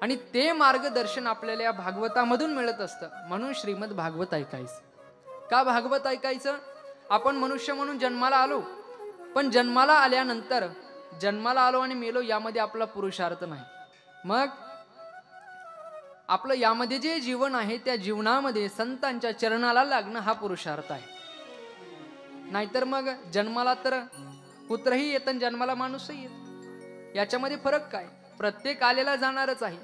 A: आणि ते मार्गदर्शन आपल्याला या भागवतामधून मिळत असतं. म्हणून श्रीमद भागवत ऐकायचं. का भागवत ऐकायचं? आपण मनुष्य म्हणून जन्माला आलो, पण जन्माला आल्यानंतर जन्माला आलो आणि मेलो यामध्ये आपला पुरुषार्थ नाही. मग आपलं यामध्ये जे जीवन आहे त्या जीवनामध्ये संतांच्या चरणाला लागणं हा पुरुषार्थ आहे. नाहीतर मग जन्माला तर कुत्रही येतं, जन्माला माणूसही येत. याच्यामध्ये फरक काय? प्रत्येक आलेला जाणारच आहे.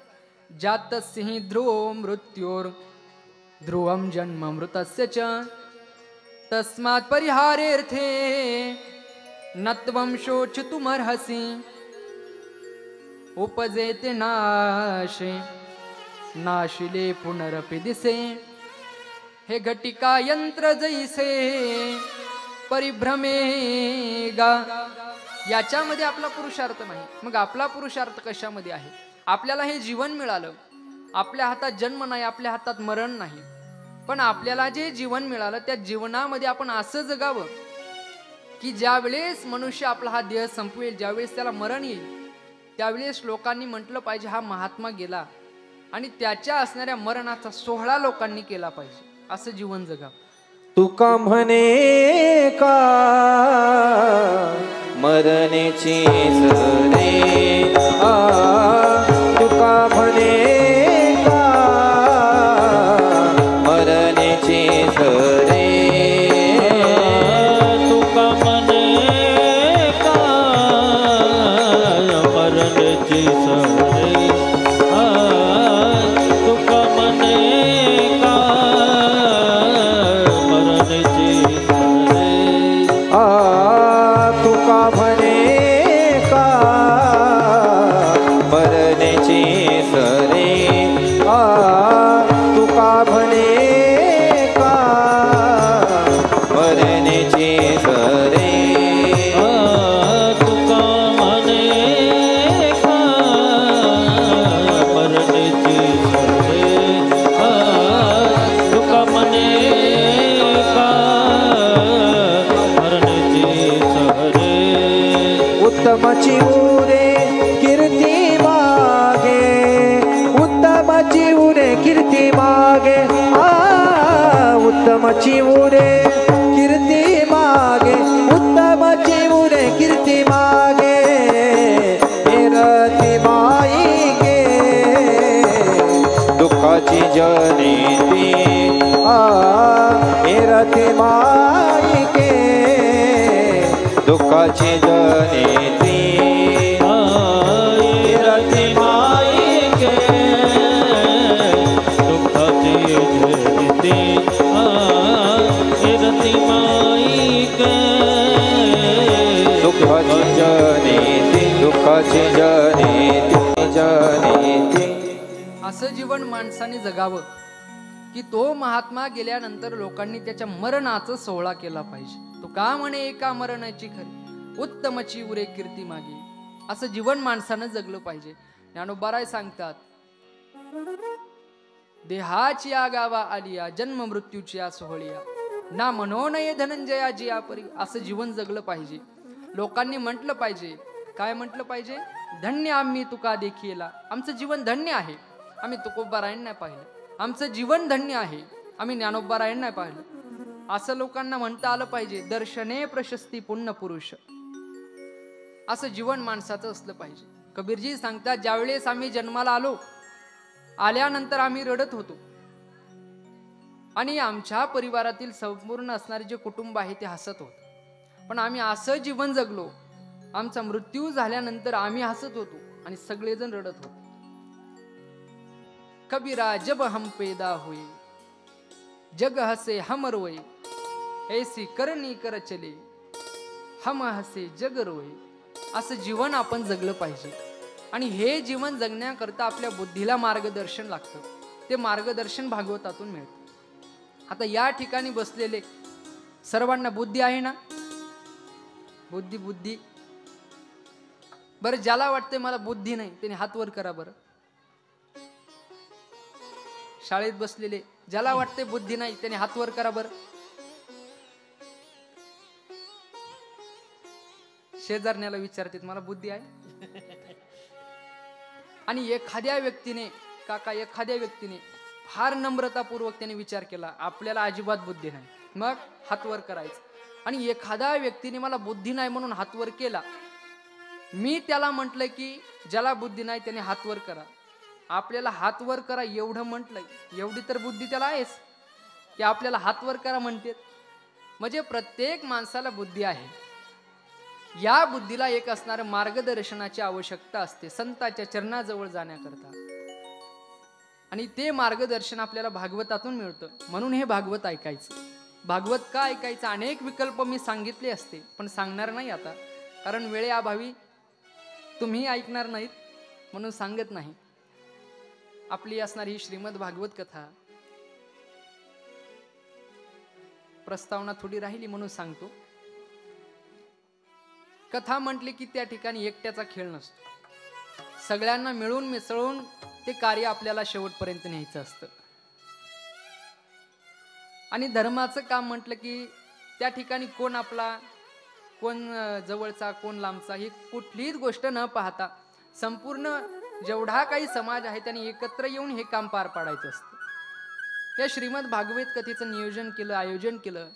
A: जातस्यहि ध्रुवो मृत्योर ध्रुवम जन्म मृतस्य च तस्मात् परिहारेर्थे नत्वं शोचितुमर्हसि उपजेते नाशे नाशिले पुनरपि दिसे. हे घटिका यंत्र जैसे परिभ्रमेगा, याच्यामध्ये आपला पुरुषार्थ नाही. मग आपला पुरुषार्थ कशामध्ये आहे? आपल्याला हे जीवन मिळालं, आपल्या हातात जन्म नाही, आपल्या हातात मरण नाही, पण आपल्याला जे जीवन मिळालं त्या जीवनामध्ये आपण असं जगावं की ज्यावेळेस मनुष्य आपला हा देह संपवेल, ज्यावेळेस त्याला मरण येईल, त्यावेळेस लोकांनी म्हटलं पाहिजे हा महात्मा गेला, आणि त्याच्या असणाऱ्या मरणाचा सोहळा लोकांनी केला पाहिजे. असं जीवन जगावं.
B: तुका म्हणे का मरणेची सरे, तुका म्हणे का मरणेची सरे,
C: तुका म्हणे का मरणेची सरे, तुका म्हणे का मरणेची सरे,
B: तुका म्हणे का मरणेची सरे, तुका म्हणे का मरणेची सरे,
C: तुका म्हणे का मरणेची सरे, तुका म्हणे का मरणेची सरे.
B: उत्तमची उरे कीर्ती मागे, उत्तमची उरे कीर्ती मागे, उत्तमची उरे कीर्ती मागे, उत्तमची उरे कीर्ती मागे, निरती दुःखाची जनिती रती माईके दुःखाची जनिती रती माईके
C: दुःखाची जनिती रती माईके
B: दुःखाची जनिती दुःखाची जनिती जनिती.
A: असं जीवन माणसाने जगावं की तो महात्मा गेल्यानंतर लोकांनी त्याच्या मरणाचा सोहळा केला पाहिजे. तो का म्हणे एका मरणाची खरी उत्तमची उरे कीर्ती मागे. असं जीवन माणसानं जगलं पाहिजे. ज्ञानोबाराय सांगतात देहाची या गावा आलिया जन्म मृत्यूची या सोहळिया ना मनोनये धनंजयाची या परी. असं जीवन जगलं पाहिजे. लोकांनी म्हटलं पाहिजे, काय म्हटलं पाहिजे? धन्य आम्ही तुका देखीला. आमचं जीवन धन्य आहे. आम्ही तुकोबारायण नाही पाहिलं. आमचं जीवन धन्य आहे. आम्ही ज्ञानोबारायण नाही पाहिलं. असं लोकांना म्हणता आलं पाहिजे. दर्शने प्रशस्ती पुण्य पुरुष. असं जीवन माणसाचं असलं पाहिजे. कबीरजी सांगतात ज्यावेळेस आम्ही जन्माला आलो, आल्यानंतर आम्ही रडत होतो आणि आमच्या परिवारातील संपूर्ण असणारे जे कुटुंब आहे ते हसत होत. पण आम्ही असं जीवन जगलो, आमचा मृत्यू झाल्यानंतर आम्ही हसत होतो आणि सगळेजण रडत होते. कबीरा जब हम पैदा हुए जग हसे हम रोए ऐसी करनी कर चले हम हसे जग रोए. असं जीवन आपण जगलं पाहिजे. आणि हे जीवन जगण्याकरता आपल्या बुद्धीला मार्गदर्शन लागतं. ते मार्गदर्शन भागवतातून मिळतं. आता या ठिकाणी बसलेले सर्वांना बुद्धी आहे ना? बुद्धी बुद्धी बरं, ज्याला वाटते मला बुद्धी नाही त्याने हात वर करा बरं. शाळेत बसलेले ज्याला वाटते बुद्धी नाही त्याने हात वर करा बरं. शेजारण्याला विचारते मला बुद्धी आहे? आणि एखाद्या व्यक्तीने फार नम्रतापूर्वक त्याने विचार केला आपल्याला अजिबात बुद्धी नाही, मग हात वर करायचं. आणि एखाद्या व्यक्तीने मला बुद्धी नाही म्हणून हात वर केला, मी त्याला म्हटलंय की ज्याला बुद्धी नाही त्याने हात वर करा. आपल्याला हात वर करा एवढं म्हटलंय, एवढी तर बुद्धी त्याला आहेच की आपल्याला हात वर करा म्हणते. म्हणजे प्रत्येक माणसाला बुद्धी आहे. या बुद्धीला एक असणारं मार्गदर्शनाची आवश्यकता असते संतांच्या चरणाजवळ जाण्याकरता. आणि ते मार्गदर्शन आपल्याला भागवतातून मिळतं. म्हणून हे भागवत ऐकायचं. भागवत का ऐकायचं? अनेक विकल्प मी सांगितले असते पण सांगणार नाही आता, कारण वेळेअभावी तुम्ही ऐकणार नाहीत म्हणून सांगत नाही. आपली असणारी ही श्रीमद भागवत कथा प्रस्तावना थोडी राहिली म्हणून सांगतो. कथा म्हटली की त्या ठिकाणी एकट्याचा खेळ नसतो. सगळ्यांना मिळून मिसळून ते कार्य आपल्याला शेवटपर्यंत न्यायचं असतं. आणि धर्माचं काम म्हटलं की त्या ठिकाणी कोण आपला, कोण जवळचा, कोण लांबचा, ही कुठलीच गोष्ट न पाहता संपूर्ण जेवढा काही समाज आहे त्यांनी एकत्र येऊन हे काम पार पाडायचं असतं. या श्रीमद भागवत कथेचं नियोजन केलं, आयोजन केलं.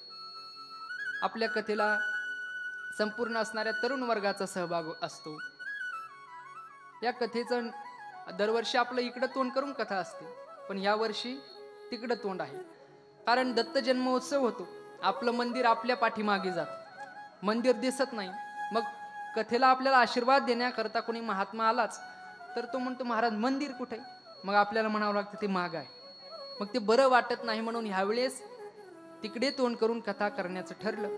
A: आपल्या कथेला संपूर्ण असणाऱ्या तरुण वर्गाचा सहभाग असतो. या कथेचं दरवर्षी आपलं इकडं तोंड करून कथा असते, पण या वर्षी तिकडं तोंड आहे. कारण दत्त जन्मोत्सव होतो. आपलं मंदिर आपल्या पाठीमागे जात, मंदिर दिसत नाही. मग कथेला आपल्याला आशीर्वाद देण्याकरता कोणी महात्मा आलाच तर तो म्हणतो महाराज मंदिर कुठे? मग आपल्याला म्हणावं लागतं ते माग आहे. मग ते बरं वाटत नाही म्हणून ह्यावेळेस तिकडे तोंड करून कथा करण्याचं ठरलं.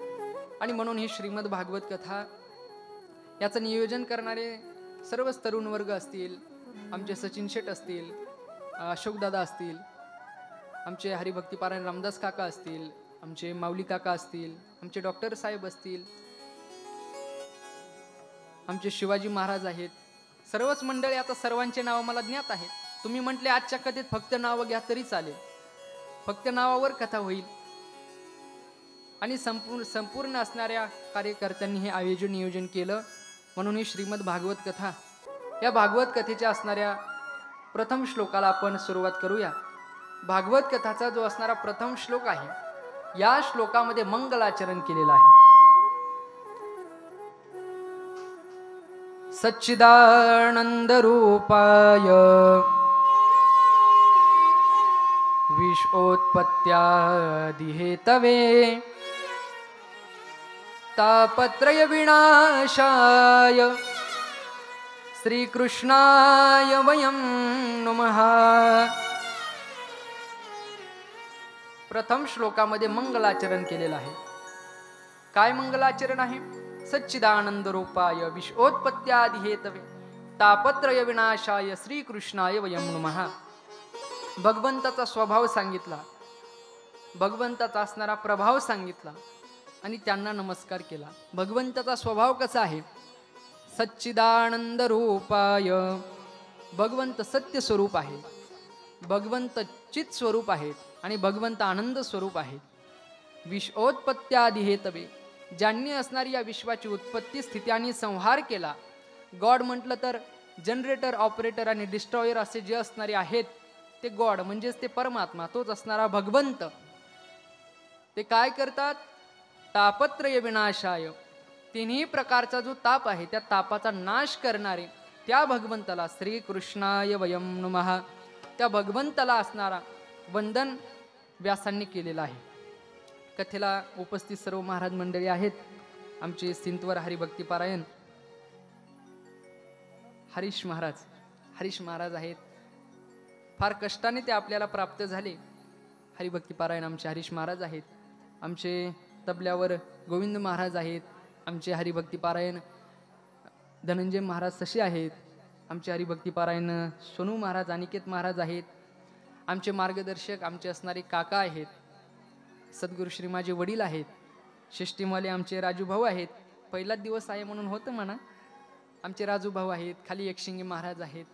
A: आणि म्हणून ही श्रीमद भागवत कथा याचं नियोजन करणारे सर्वच तरुण वर्ग असतील, आमचे सचिन शेठ असतील, अशोकदादा असतील, आमचे हरिभक्तीपारायण रामदास काका असतील, आमचे माऊली काका असतील, आमचे डॉक्टर साहेब असतील, आमचे शिवाजी महाराज आहेत. सर्वच मंडळी, आता सर्वांचे नाव मला ज्ञात आहेत. तुम्ही म्हटले आजच्या कथेत फक्त नावं घ्या तरी चालेल, फक्त नावावर कथा होईल. आणि संपूर्ण असणाऱ्या कार्यकर्त्यांनी हे आयोजन नियोजन केलं. म्हणून ही श्रीमद भागवत कथा, या भागवत कथेच्या असणाऱ्या प्रथम श्लोकाला आपण सुरुवात करूया. भागवत कथाचा जो असणारा प्रथम श्लोक आहे, या श्लोकामध्ये मंगलाचरण केलेलं आहे. सच्चिदानंद रूपाय विषोत्पत्त्यादिहेतवे तापत्रय विनाशाय श्रीकृष्णाय वयं नमः. प्रथम श्लोकामध्ये मंगलाचरण केलेलं आहे. काय मंगलाचरण आहे? सच्चिदानंद रूपाय विश्वोत्पत्त्यादिहेतवे तापत्रय विनाशाय श्रीकृष्णाय वयं नमः. भगवंताचा स्वभाव सांगितला, भगवंताचा असणारा प्रभाव सांगितला आणि त्यांना नमस्कार केला. भगवंताचा स्वभाव कसा आहे? सच्चिदानंद रूपाय. भगवंत सत्य स्वरूप आहे, भगवंत चित स्वरूप आहेत आणि भगवंत आनंद स्वरूप आहेत. विश्वोत्पत्त्यादिहेतवे, ज्यांनी असणारी या विश्वाची उत्पत्ती स्थिती आणि संहार केला. गॉड म्हटलं तर जनरेटर, ऑपरेटर आणि डिस्ट्रॉयर असे जे असणारे आहेत ते गॉड, म्हणजेच ते परमात्मा, तोच असणारा भगवंत. ते काय करतात? तापत्रय विनाशाय, तिन्ही प्रकारचा जो ताप आहे त्या तापाचा नाश करणारे त्या भगवंताला श्रीकृष्णाय वयं नमः, त्या भगवंताला असणारा वंदन व्यासांनी केलेला आहे. कथेला उपस्थित सर्व महाराज मंडळी आहेत. आमचे सिंतवर हरिभक्ती पारायण हरीश महाराज आहेत. फार कष्टाने ते आपल्याला प्राप्त झाले. हरिभक्ती पारायण आमचे हरीश महाराज आहेत. आमचे तबल्यावर गोविंद महाराज आहेत. आमचे हरिभक्ती पारायण धनंजय महाराज सशी आहेत. आमचे हरिभक्ती पारायण सोनू महाराज, अनिकेत महाराज आहेत. आमचे मार्गदर्शक आमचे असणारे काका आहेत. सद्गुरू श्री माझे वडील आहेत. शिष्टीमले आमचे राजू भाऊ आहेत. पहिलाच दिवस आहे म्हणून होतं म्हणा. आमचे राजू भाऊ आहेत. खाली एकशिंगी महाराज आहेत.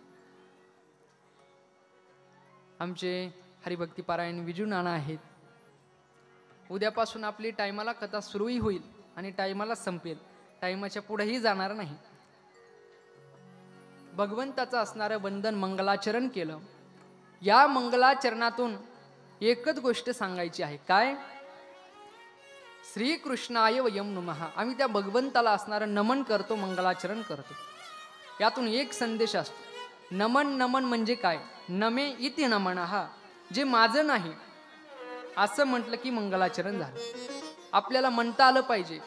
A: आमचे हरिभक्ती पारायण विजू नाना आहेत. उद्यापासून आपली टायमाला कथा सुरूही होईल आणि टायमाला संपेल, टायमाच्या पुढेही जाणार नाही. भगवंताचं असणारं वंदन मंगलाचरण केलं. या मंगलाचरणातून एकच गोष्ट सांगायची आहे. काय? श्रीकृष्णाय वयं नमः. आम्ही त्या भगवंताला असणारं नमन करतो, मंगलाचरण करतो. यातून एक संदेश असतो. नमन म्हणजे काय? नमे इति नमनः, जे माझं नाही असं म्हटलं की मंगलाचरण झालं. आपल्याला म्हणता आलं पाहिजे.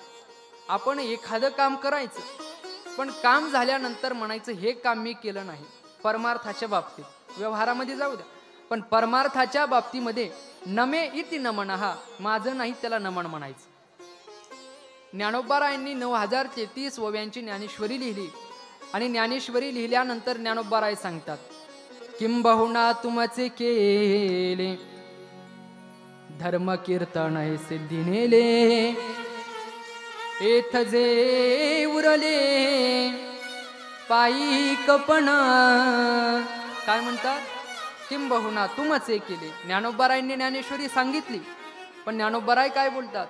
A: आपण एखादं काम करायचं, पण काम झाल्यानंतर म्हणायचं हे काम मी केलं नाही. परमार्थाच्या बाबतीत, व्यवहारामध्ये जाऊ द्या, पण परमार्थाच्या बाबतीमध्ये नमे इति नमनः, माझं नाही त्याला नमन म्हणायचं. ज्ञानोबारायांनी 9033 ओव्यांची ज्ञानेश्वरी लिहिली आणि ज्ञानेश्वरी लिहिल्यानंतर ज्ञानोबाराय सांगतात, किंबहुना तुमचे केले धर्म कीर्तन सिद्धी नेले, एथ जे उरले पायी कपण. काय म्हणतात? किंबहुना तुमचे केले. ज्ञानोबारायांनी ज्ञानेश्वरी सांगितली, पण ज्ञानोबाराय काय बोलतात?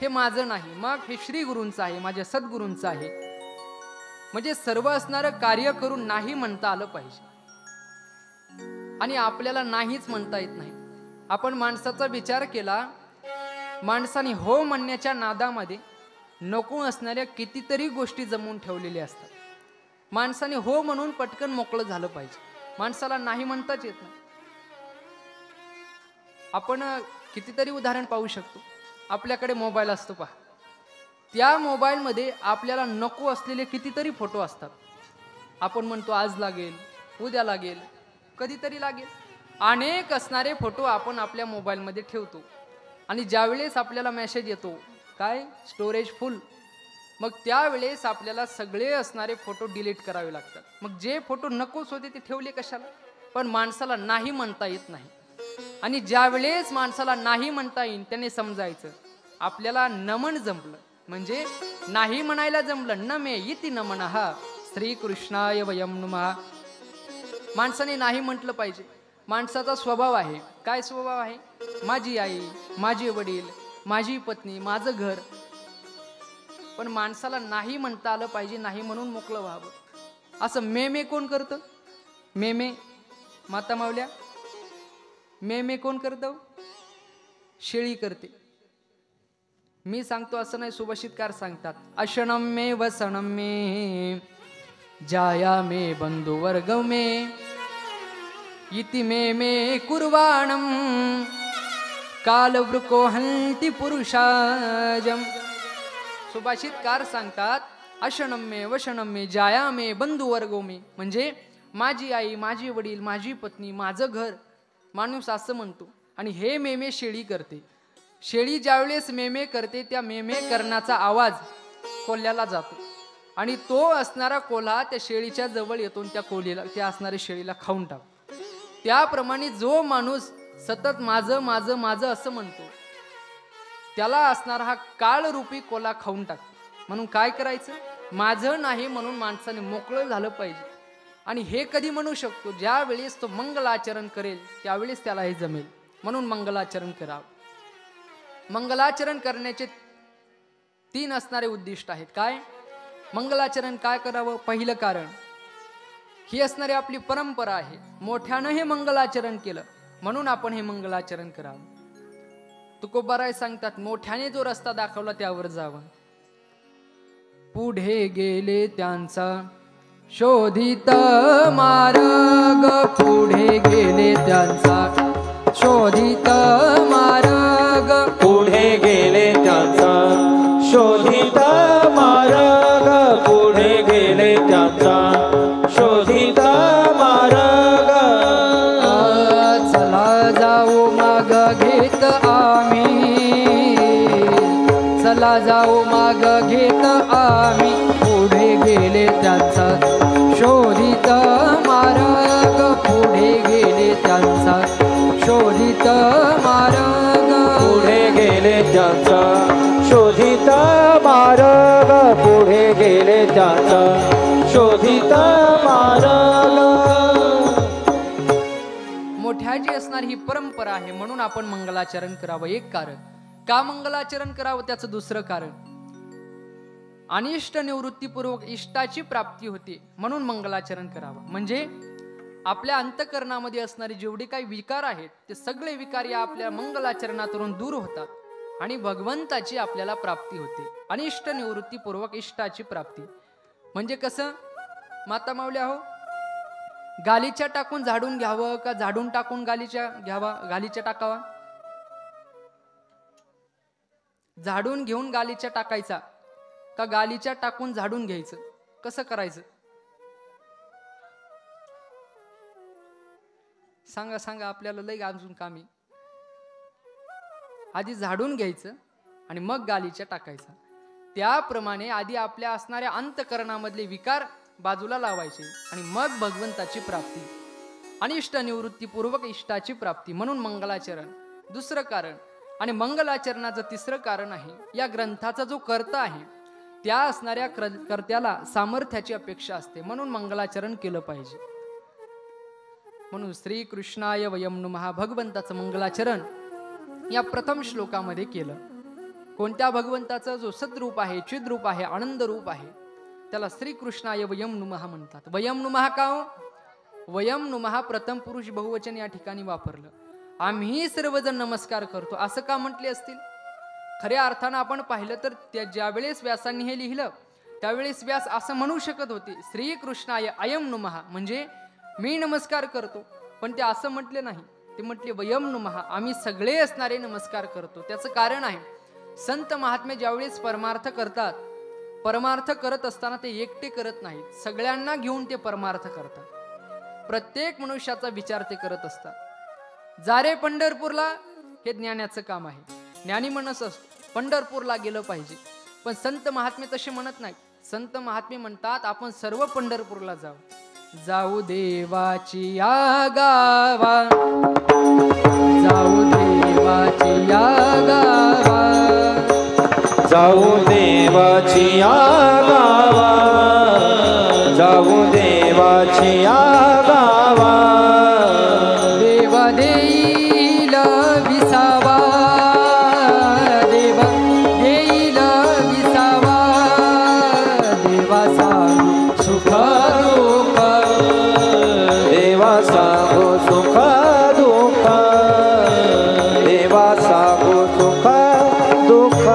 A: हे माझं नाही, मग हे श्री गुरूंचं आहे, माझ्या सद्गुरूंचं आहे. म्हणजे सर्व असणारं कार्य करून नाही म्हणता आलं पाहिजे. आणि आपल्याला नाहीच म्हणता येत नाही. आपण माणसाचा विचार केला, माणसाने हो म्हणण्याच्या नादामध्ये नको असणाऱ्या कितीतरी गोष्टी जमवून ठेवलेल्या असतात. माणसाने हो म्हणून पटकन मोकळं झालं पाहिजे. माणसाला नाही म्हणताच येत नाही. आपण कितीतरी उदाहरण पाहू शकतो. आपल्याकडे मोबाईल असतो पहा, त्या मोबाईलमध्ये आपल्याला नको असलेले कितीतरी फोटो असतात. आपण म्हणतो आज लागेल, उद्या लागेल, कधीतरी लागेल. अनेक असणारे फोटो आपण आपल्या मोबाईलमध्ये ठेवतो आणि ज्यावेळेस आपल्याला मेसेज येतो काय, स्टोरेज फुल, मग त्यावेळेस आपल्याला सगळे असणारे फोटो डिलीट करावे लागतात. मग जे फोटो नकोच होते ते ठेवले कशाला? पण माणसाला नाही म्हणता येत नाही. आणि ज्यावेळेस माणसाला नाही म्हणता येईल त्याने समजायचं आपल्याला नमन जमलं, म्हणजे नाही म्हणायला जमलं. नमे इति नमनः श्रीकृष्णाय वयं नमः. माणसाने नाही म्हटलं पाहिजे. माणसाचा स्वभाव आहे. काय स्वभाव आहे? माझी आई, माझे वडील, माझी पत्नी, माझं घर. पण माणसाला नाही म्हणता आलं पाहिजे, नाही म्हणून मोकळं व्हावं. असं मे कोण करतं? मे माता मावल्या, मे कोण करतं? शेळी करते. मी सांगतो असं नाही, सुभाषितकार सांगतात, अशनम मे वसनम मे जाया मे बंधुवर्ग मे इति मे मे कुर्वाणं कालवृको हंति पुरुषाजम. सुभाषितकार सांगतात अशनम मे वशनम मे जाया मे बंधुवर्गो मे, म्हणजे माझी आई, माझे वडील, माझी पत्नी, माझं घर, माणूस असं म्हणतो. आणि हे मेमे शेळी करते. शेळी ज्यावेळेस मेमे करते त्या मेमे करण्याचा आवाज कोल्ह्याला जातो आणि तो असणारा कोल्हा त्या शेळीच्या जवळ येतो, त्या कोल्हीला, त्या असणाऱ्या शेळीला खाऊन टाकतो. त्याप्रमाणे जो माणूस सतत माझं माझं माझं असं म्हणतो त्याला असणारा हा काळरूपी कोल्हा खाऊन टाकतो. म्हणून काय करायचं? माझं नाही म्हणून माणसाने मोकळं झालं पाहिजे. आणि हे कधी म्हणू शकतो? ज्या वेळेस तो मंगलाचरण करेल त्यावेळेस त्याला हे जमेल. म्हणून मंगलाचरण करावं. मंगलाचरण करण्याचे 3 असणारे उद्दिष्ट आहेत. काय मंगलाचरण काय करावं? पहिलं कारण ही असणारी आपली परंपरा आहे. मोठ्यानं हे मंगलाचरण केलं म्हणून आपण हे मंगलाचरण करावं. तुकोबाराय सांगतात मोठ्याने जो रस्ता दाखवला त्यावर जावं. पुढे गेले त्यांचा शोधित मार्ग, पुढे गेले त्यांचा शोधित मार्ग,
B: पुढे गेले त्यांचा शोधित मार्ग, पुढे गेले त्यांचा शोधित मार्ग.
A: चला जाऊ माग घेत आम्ही, चला जाऊ माग घेत आम्ही, पुढे गेले त्यांचा शोधित मार्ग, पुढे गेले त्यांचा शोधित मार्ग,
B: पुढे गेले त्यांचा शोधित मार्ग, पुढे गेले त्यांचा शोधित मार्ग.
A: मोठ्याची असणारी ही परंपरा आहे म्हणून आपण मंगलाचरण करावं. एक कारण. का मंगलाचरण करावं? त्याचं दुसरं कारण अनिष्ट निवृत्तीपूर्वक इष्टाची प्राप्ती होते म्हणून मंगलाचरण करावं. म्हणजे आपल्या अंतःकरणामध्ये असणारे जेवढे काही विकार आहेत ते सगळे विकार या आपल्या मंगलाचरणातून दूर होतात आणि भगवंताची आपल्याला प्राप्ती होते. अनिष्ट निवृत्तीपूर्वक इष्टाची प्राप्ती म्हणजे कसं? माता माऊल्या हो, गालीच्या टाकून झाडून घ्यावं का झाडून टाकून गालीच्या घ्यावा? गालीच्या टाकावा. झाडून घेऊन गालीच्या टाकायचा का गालीच्या टाकून झाडून घ्यायचं? कसं करायचं? सांगा सांगा, आपल्याला लई अजून कामी. आधी झाडून घ्यायचं आणि मग गालीच्या टाकायचं. त्याप्रमाणे आधी आपल्या असणाऱ्या अंतःकरणामधले विकार बाजूला लावायचे आणि मग भगवंताची प्राप्ती, अनिष्ट निवृत्तीपूर्वक इष्टाची प्राप्ती म्हणून मंगलाचरण. दुसरं कारण आणि मंगलाचरणाचं तिसरं कारण आहे या ग्रंथाचा जो कर्ता आहे त्या असणाऱ्या कर्त्याला सामर्थ्याची अपेक्षा असते म्हणून मंगलाचरण केलं पाहिजे. म्हणून श्री कृष्णाय वयम नमः भगवंताचं मंगलाचरण या प्रथम श्लोकामध्ये केलं. कोणत्या भगवंताचं? जो सद्रूप आहे, चिद्रूप आहे, आनंद रूप आहे त्याला श्री कृष्णाय वयम नमः म्हणतात. वयम नमः का हो? वयम नमः प्रथम पुरुष बहुवचन या ठिकाणी वापरलं. आम्ही सर्वजण नमस्कार करतो असं का म्हटले असतील? खऱ्या अर्थानं आपण पाहिलं तर ज्यावेळेस व्यासांनी हे लिहिलं त्यावेळेस व्यास असं म्हणू शकत होते श्री कृष्णाय अयम नमः म्हणजे मी नमस्कार करतो, पण ते असं म्हटले नाही. ते म्हटले वयम नमः, आम्ही सगळे असणारे नमस्कार करतो. त्याचं कारण आहे संत महात्मे ज्यावेळेस परमार्थ करतात, परमार्थ करत असताना ते एकटे करत नाहीत, सगळ्यांना घेऊन ते परमार्थ करतात. प्रत्येक मनुष्याचा विचार ते करत असतात. जारे पंढरपूरला हे ज्ञानाचं काम आहे. ज्ञानी म्हणत असतो पंढरपूरला गेलं पाहिजे, पण संत महात्मे तसे म्हणत नाहीत. संत महात्मे म्हणतात आपण सर्व पंढरपूरला जाऊ. जाऊ देवाची या गावा, जाऊ देवाची या गावा,
B: जाऊ देवाची या गावा, जाऊ देवाची या गावा.
A: देव देईल विसावा, देव देईल विसावा, देवाचा सुख दुःख,
B: देवा सांगो सुख दुःख, देवा सांगो सुख दुःख.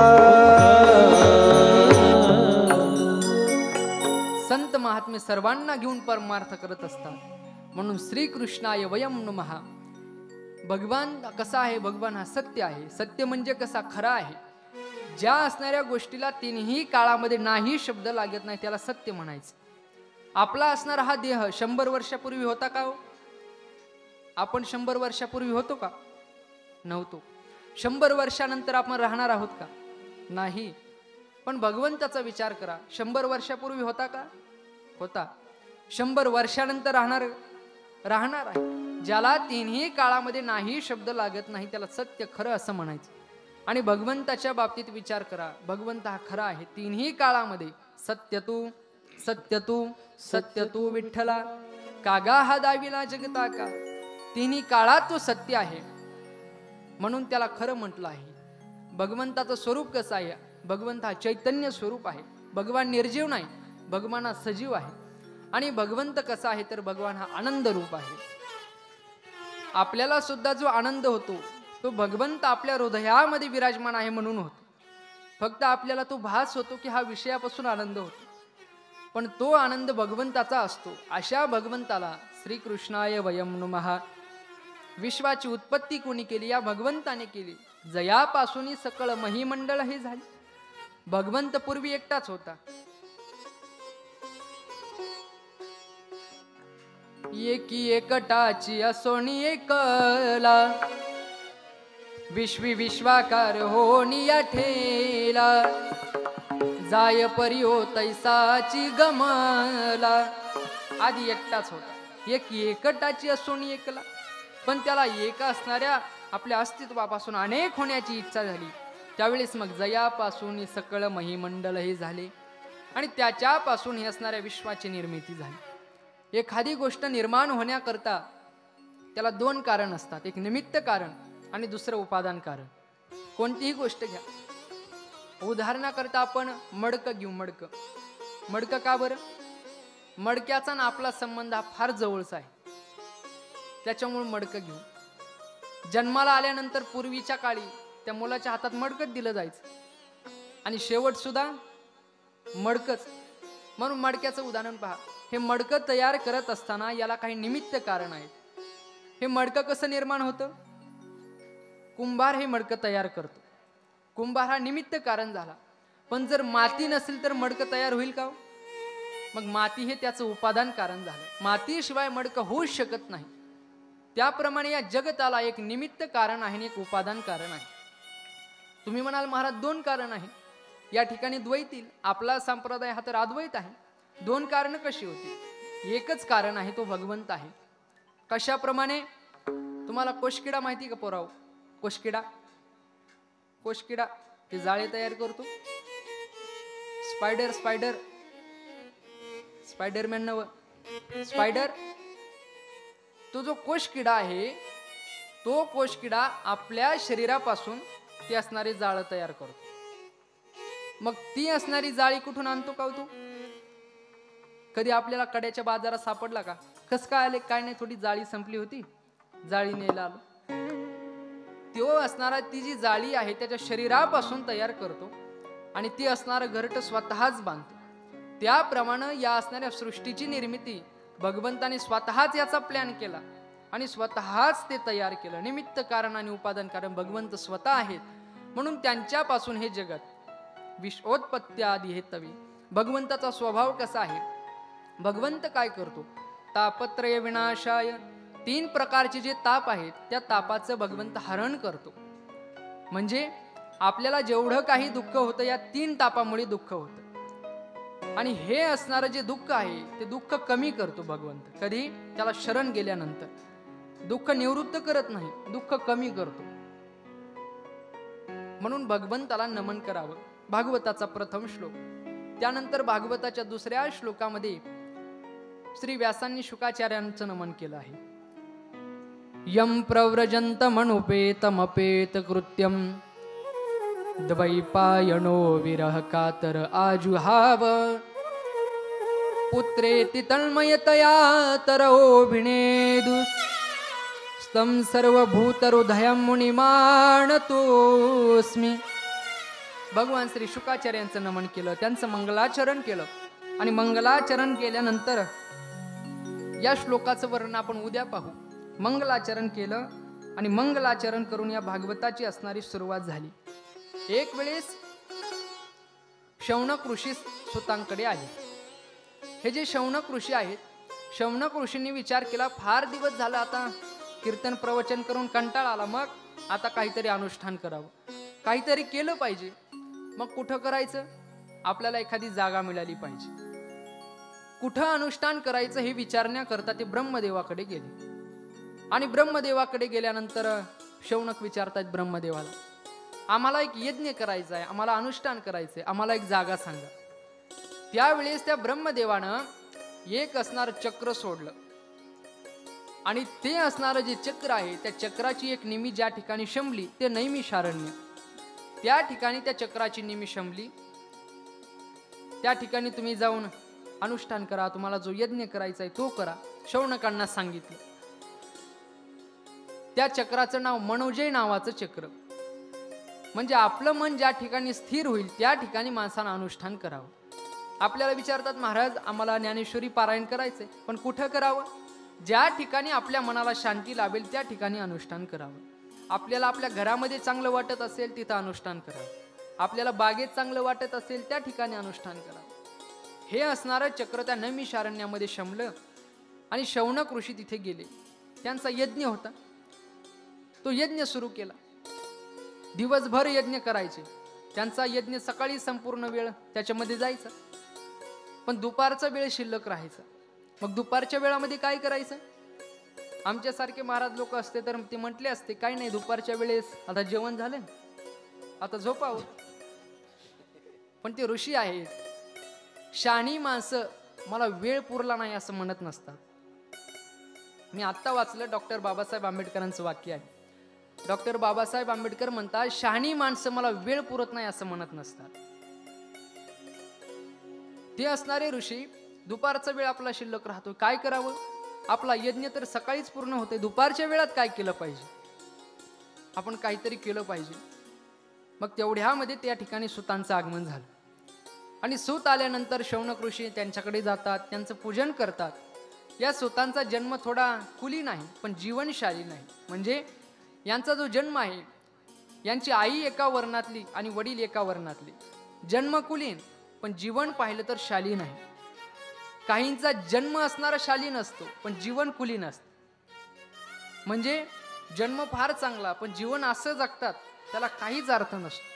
A: संत महात्मे सर्वांना घेऊन परमार्थ करत असतात म्हणून श्रीकृष्णाय वयम नमः. भगवान कसा आहे? भगवान हा सत्य आहे. सत्य म्हणजे कसा? खरा आहे. ज्या असणाऱ्या गोष्टीला तीनही काळामध्ये नाही शब्द लागत नाही त्याला सत्य म्हणायचं. आपला असणारा हा देह 100 वर्षापूर्वी होता का हो? आपण 100 वर्षापूर्वी होतो का? नव्हतो. 100 वर्षानंतर आपण राहणार आहोत का? नाही. पण भगवंताचा विचार करा, 100 वर्षापूर्वी होता का? होता. 100 वर्षानंतर राहणार आहे. ज्याला तिन्ही काळामध्ये नाही शब्द लागत नाही त्याला सत्य खरं असं म्हणायचं. आणि भगवंताच्या बाबतीत विचार करा, भगवंत हा खरा आहे. तिन्ही काळामध्ये सत्य तू, सत्य तू, सत्य तू विठ्ठला, कागा हा दाविला जगता का. तिन्ही काळात तो सत्य आहे म्हणून त्याला खरं म्हटलं आहे. भगवंताचं स्वरूप कसं आहे? भगवंत हा चैतन्य स्वरूप आहे. भगवान निर्जीव नाही, भगवान हा सजीव आहे. आणि भगवंत कसा आहे तर भगवान हा आनंद रूप आहे. आपल्याला सुद्धा जो आनंद होतो तो भगवंत आपल्या हृदयामध्ये विराजमान आहे म्हणून होतो. फक्त आपल्याला तो भास होतो की हा विषयापासून आनंद होतो, पण तो आनंद भगवंताचा असतो. अशा भगवंताला श्रीकृष्णाय वयम नमः. विश्वाची उत्पत्ती कोणी केली? या भगवंताने केली. जयापासून सकळ महिमंडळ हे झाले. भगवंत पूर्वी एकटाच होता. एकी एकटाची असोनी एकला, विश्वी विश्वाकार होनिया ठेला, जाय परियो तैसाची गमला. आधी एकटाच होता. एकी एकटाची असोनी एकला, पण त्याला एक असणाऱ्या आपल्या अस्तित्वापासून अनेक होण्याची इच्छा झाली. त्यावेळेस मग जयापासून सकळ महिमंडळ हे झाले आणि त्याच्यापासून हे असणाऱ्या विश्वाची निर्मिती झाली. एखादी गोष्ट निर्माण होण्याकरता त्याला 2 कारण असतात. एक निमित्त कारण आणि दुसरं उपादान कारण. कोणतीही गोष्ट घ्या, उदाहरणाकरता आपण मडकं घेऊ. मडकं का बरं? मडक्याचा ना आपला संबंध हा फार जवळचा आहे, त्याच्यामुळे मडकं घेऊ. जन्माला आल्यानंतर पूर्वीच्या काळी त्या मुलाच्या हातात मडकच दिलं जायचं आणि शेवट सुद्धा मडकच. म्हणून मडक्याचं उदाहरण पहा. हे मडकं तयार करत असताना याला काही निमित्त कारण आहेत. हे मडकं कसं निर्माण होतं? कुंभार हे मडकं तयार करतो. कुंभार हा निमित्त कारण झाला. पण जर माती नसेल तर मडकं तयार होईल का? मग माती हे त्याचं उपादान कारण झालं. मातीशिवाय मडकं होऊच शकत नाही. त्याप्रमाणे या जगताला एक निमित्त कारण आहे आणि एक उपादान कारण आहे. तुम्ही म्हणाल महाराज 2 कारण आहे. या ठिकाणी द्वैत येईल. आपला संप्रदाय हा तर अद्वैत आहे. 2 कारण कशी होती? एकच कारण आहे, तो भगवंत आहे. कशाप्रमाणे? तुम्हाला कोशकिडा माहिती का पोराव? कोशकिडा ते जाळे तयार करतो. स्पायडरमॅन नव स्पायडर. तो जो कोशकिडा आहे, तो कोशकिडा आपल्या शरीरापासून ती असणारी जाळं तयार करतो. मग ती असणारी जाळी कुठून आणतो का तू? कधी आपल्याला कड्याच्या बाजारात सापडला का? कस काय आले? काय नाही, थोडी जाळी संपली होती, जाळी न्यायला आलो. तो असणारा ती जी जाळी आहे त्याच्या शरीरापासून तयार करतो आणि ती असणारं घरट स्वतःच बांधतो. त्याप्रमाणे या असणाऱ्या सृष्टीची निर्मिती भगवंताने स्वतःच याचा प्लॅन केला आणि स्वतःच ते तयार केलं. निमित्त कारण आणि उपादान कारण भगवंत स्वतः आहेत. म्हणून त्यांच्यापासून हे जगत विश्वोत्पत्त्यादी हे तवी. भगवंताचा स्वभाव कसा आहे? भगवंत काय करतो? तापत्रय विनाशाय. 3 प्रकारचे जे ताप आहेत त्या तापाचं भगवंत हरण करतो. म्हणजे आपल्याला जेवढं काही दुःख होतं या 3 तापामुळे दुःख होतं. आणि हे असणारं जे दुःख आहे ते दुःख कमी करतो भगवंत. कधी? त्याला शरण गेल्यानंतर. दुःख निवृत्त करत नाही, दुःख कमी करतो. म्हणून भगवंताला नमन करावं. भागवताचा प्रथम श्लोक. त्यानंतर भागवताच्या 2ऱ्या श्लोकामध्ये श्री व्यासांनी शुकाचार्यांचं नमन केलं आहे. यम प्रव्रजन्तमनुपेतमपेत कृत्यम द्वैपायनो विरह कातर आजुहाव पुत्रेति तन्मयतया तरओभिनेदु स्तम सर्वभूतहृदयं मुनिमानतोस्मि. भगवान श्री शुकाचार्यांचं नमन केलं, त्यांचं मंगलाचरण केलं आणि मंगलाचरण केल्यानंतर या श्लोकाचं वर्णन आपण उद्या पाहू. मंगलाचरण केलं आणि मंगलाचरण करून या भागवताची असणारी सुरुवात झाली. एक वेळेस शौनक ऋषी सुतांकडे आले. हे जे शौनक ऋषी आहेत, शौनक ऋषींनी विचार केला, फार दिवस झाला आता कीर्तन प्रवचन करून कंटाळा आला, मग आता काहीतरी अनुष्ठान करावं, काहीतरी केलं पाहिजे. मग कुठं करायचं? आपल्याला एखादी जागा मिळाली पाहिजे. कुठं अनुष्ठान करायचं हे विचारण्याकरता ते ब्रह्मदेवाकडे गेले. आणि ब्रह्मदेवाकडे गेल्यानंतर शौनक विचारतात ब्रह्मदेवाला, आम्हाला एक यज्ञ करायचा आहे, आम्हाला अनुष्ठान करायचंय, आम्हाला एक जागा सांगा. त्यावेळेस त्या ब्रह्मदेवानं एक असणारं चक्र सोडलं आणि ते असणारं जे चक्र आहे, त्या चक्राची एक निमी ज्या ठिकाणी शमली ते नैमिषारण्य. त्या ठिकाणी त्या चक्राची निमी शमली. त्या ठिकाणी तुम्ही जाऊन अनुष्ठान करा, तुम्हाला जो यज्ञ करायचा आहे तो करा. शौनकांना सांगितलं. त्या चक्राचं नाव मनोजय नावाचं चक्र. म्हणजे आपलं मन ज्या ठिकाणी स्थिर होईल त्या ठिकाणी माणसानं अनुष्ठान करावं. आपल्याला विचारतात, महाराज आम्हाला ज्ञानेश्वरी पारायण करायचंय, पण कुठं करावं? ज्या ठिकाणी आपल्या मनाला शांती लाभेल त्या ठिकाणी अनुष्ठान करावं. आपल्याला आपल्या घरामध्ये चांगलं वाटत असेल तिथं अनुष्ठान करावं. आपल्याला बागेत चांगलं वाटत असेल त्या ठिकाणी अनुष्ठान करावं. हे असणारं चक्र त्या नैमिषारण्यामध्ये शमलं आणि शौनक ऋषी तिथे गेले. त्यांचा यज्ञ होता, तो यज्ञ सुरू केला. दिवसभर यज्ञ करायचे. त्यांचा यज्ञ सकाळी संपूर्ण वेळ त्याच्यामध्ये जायचा, पण दुपारचा वेळ शिल्लक राहायचा. मग दुपारच्या वेळामध्ये काय करायचं? आमच्यासारखे महाराज लोक असते तर ते म्हटले असते, काही नाही दुपारच्या वेळेस आता जेवण झालं, आता झोपावं. पण ते ऋषी आहेत, शहाणी माणसं मला वेळ पुरला नाही असं म्हणत नसतात. मी आत्ता वाचलं डॉक्टर बाबासाहेब आंबेडकरांचं वाक्य आहे. डॉक्टर बाबासाहेब आंबेडकर म्हणतात, शहाणी माणसं मला वेळ पुरत नाही असं म्हणत नसतात. ते असणारे ऋषी दुपारचा वेळ आपला शिल्लक राहतो, काय करावं? आपला यज्ञ तर सकाळीच पूर्ण होते, दुपारच्या वेळात काय केलं पाहिजे? आपण काहीतरी केलं पाहिजे. मग तेवढ्यामध्ये त्या ठिकाणी सुतांचं आगमन झालं. आणि सूत आल्यानंतर शौनक ऋषी त्यांच्याकडे जातात, त्यांचं पूजन करतात. या सुतांचा जन्म थोडा कुलीन आहे पण जीवनशाली नाही. म्हणजे यांचा जो जन्म आहे, यांची आई एका वर्णातली आणि वडील एका वर्णातले. जन्म कुलीन पण जीवन पाहिलं तर शालीन आहे. काहींचा जन्म असणारा शालीन असतो पण जीवन कुलीन असतं. म्हणजे जन्म फार चांगला पण जीवन असं जगतात त्याला काहीच अर्थ नसतो.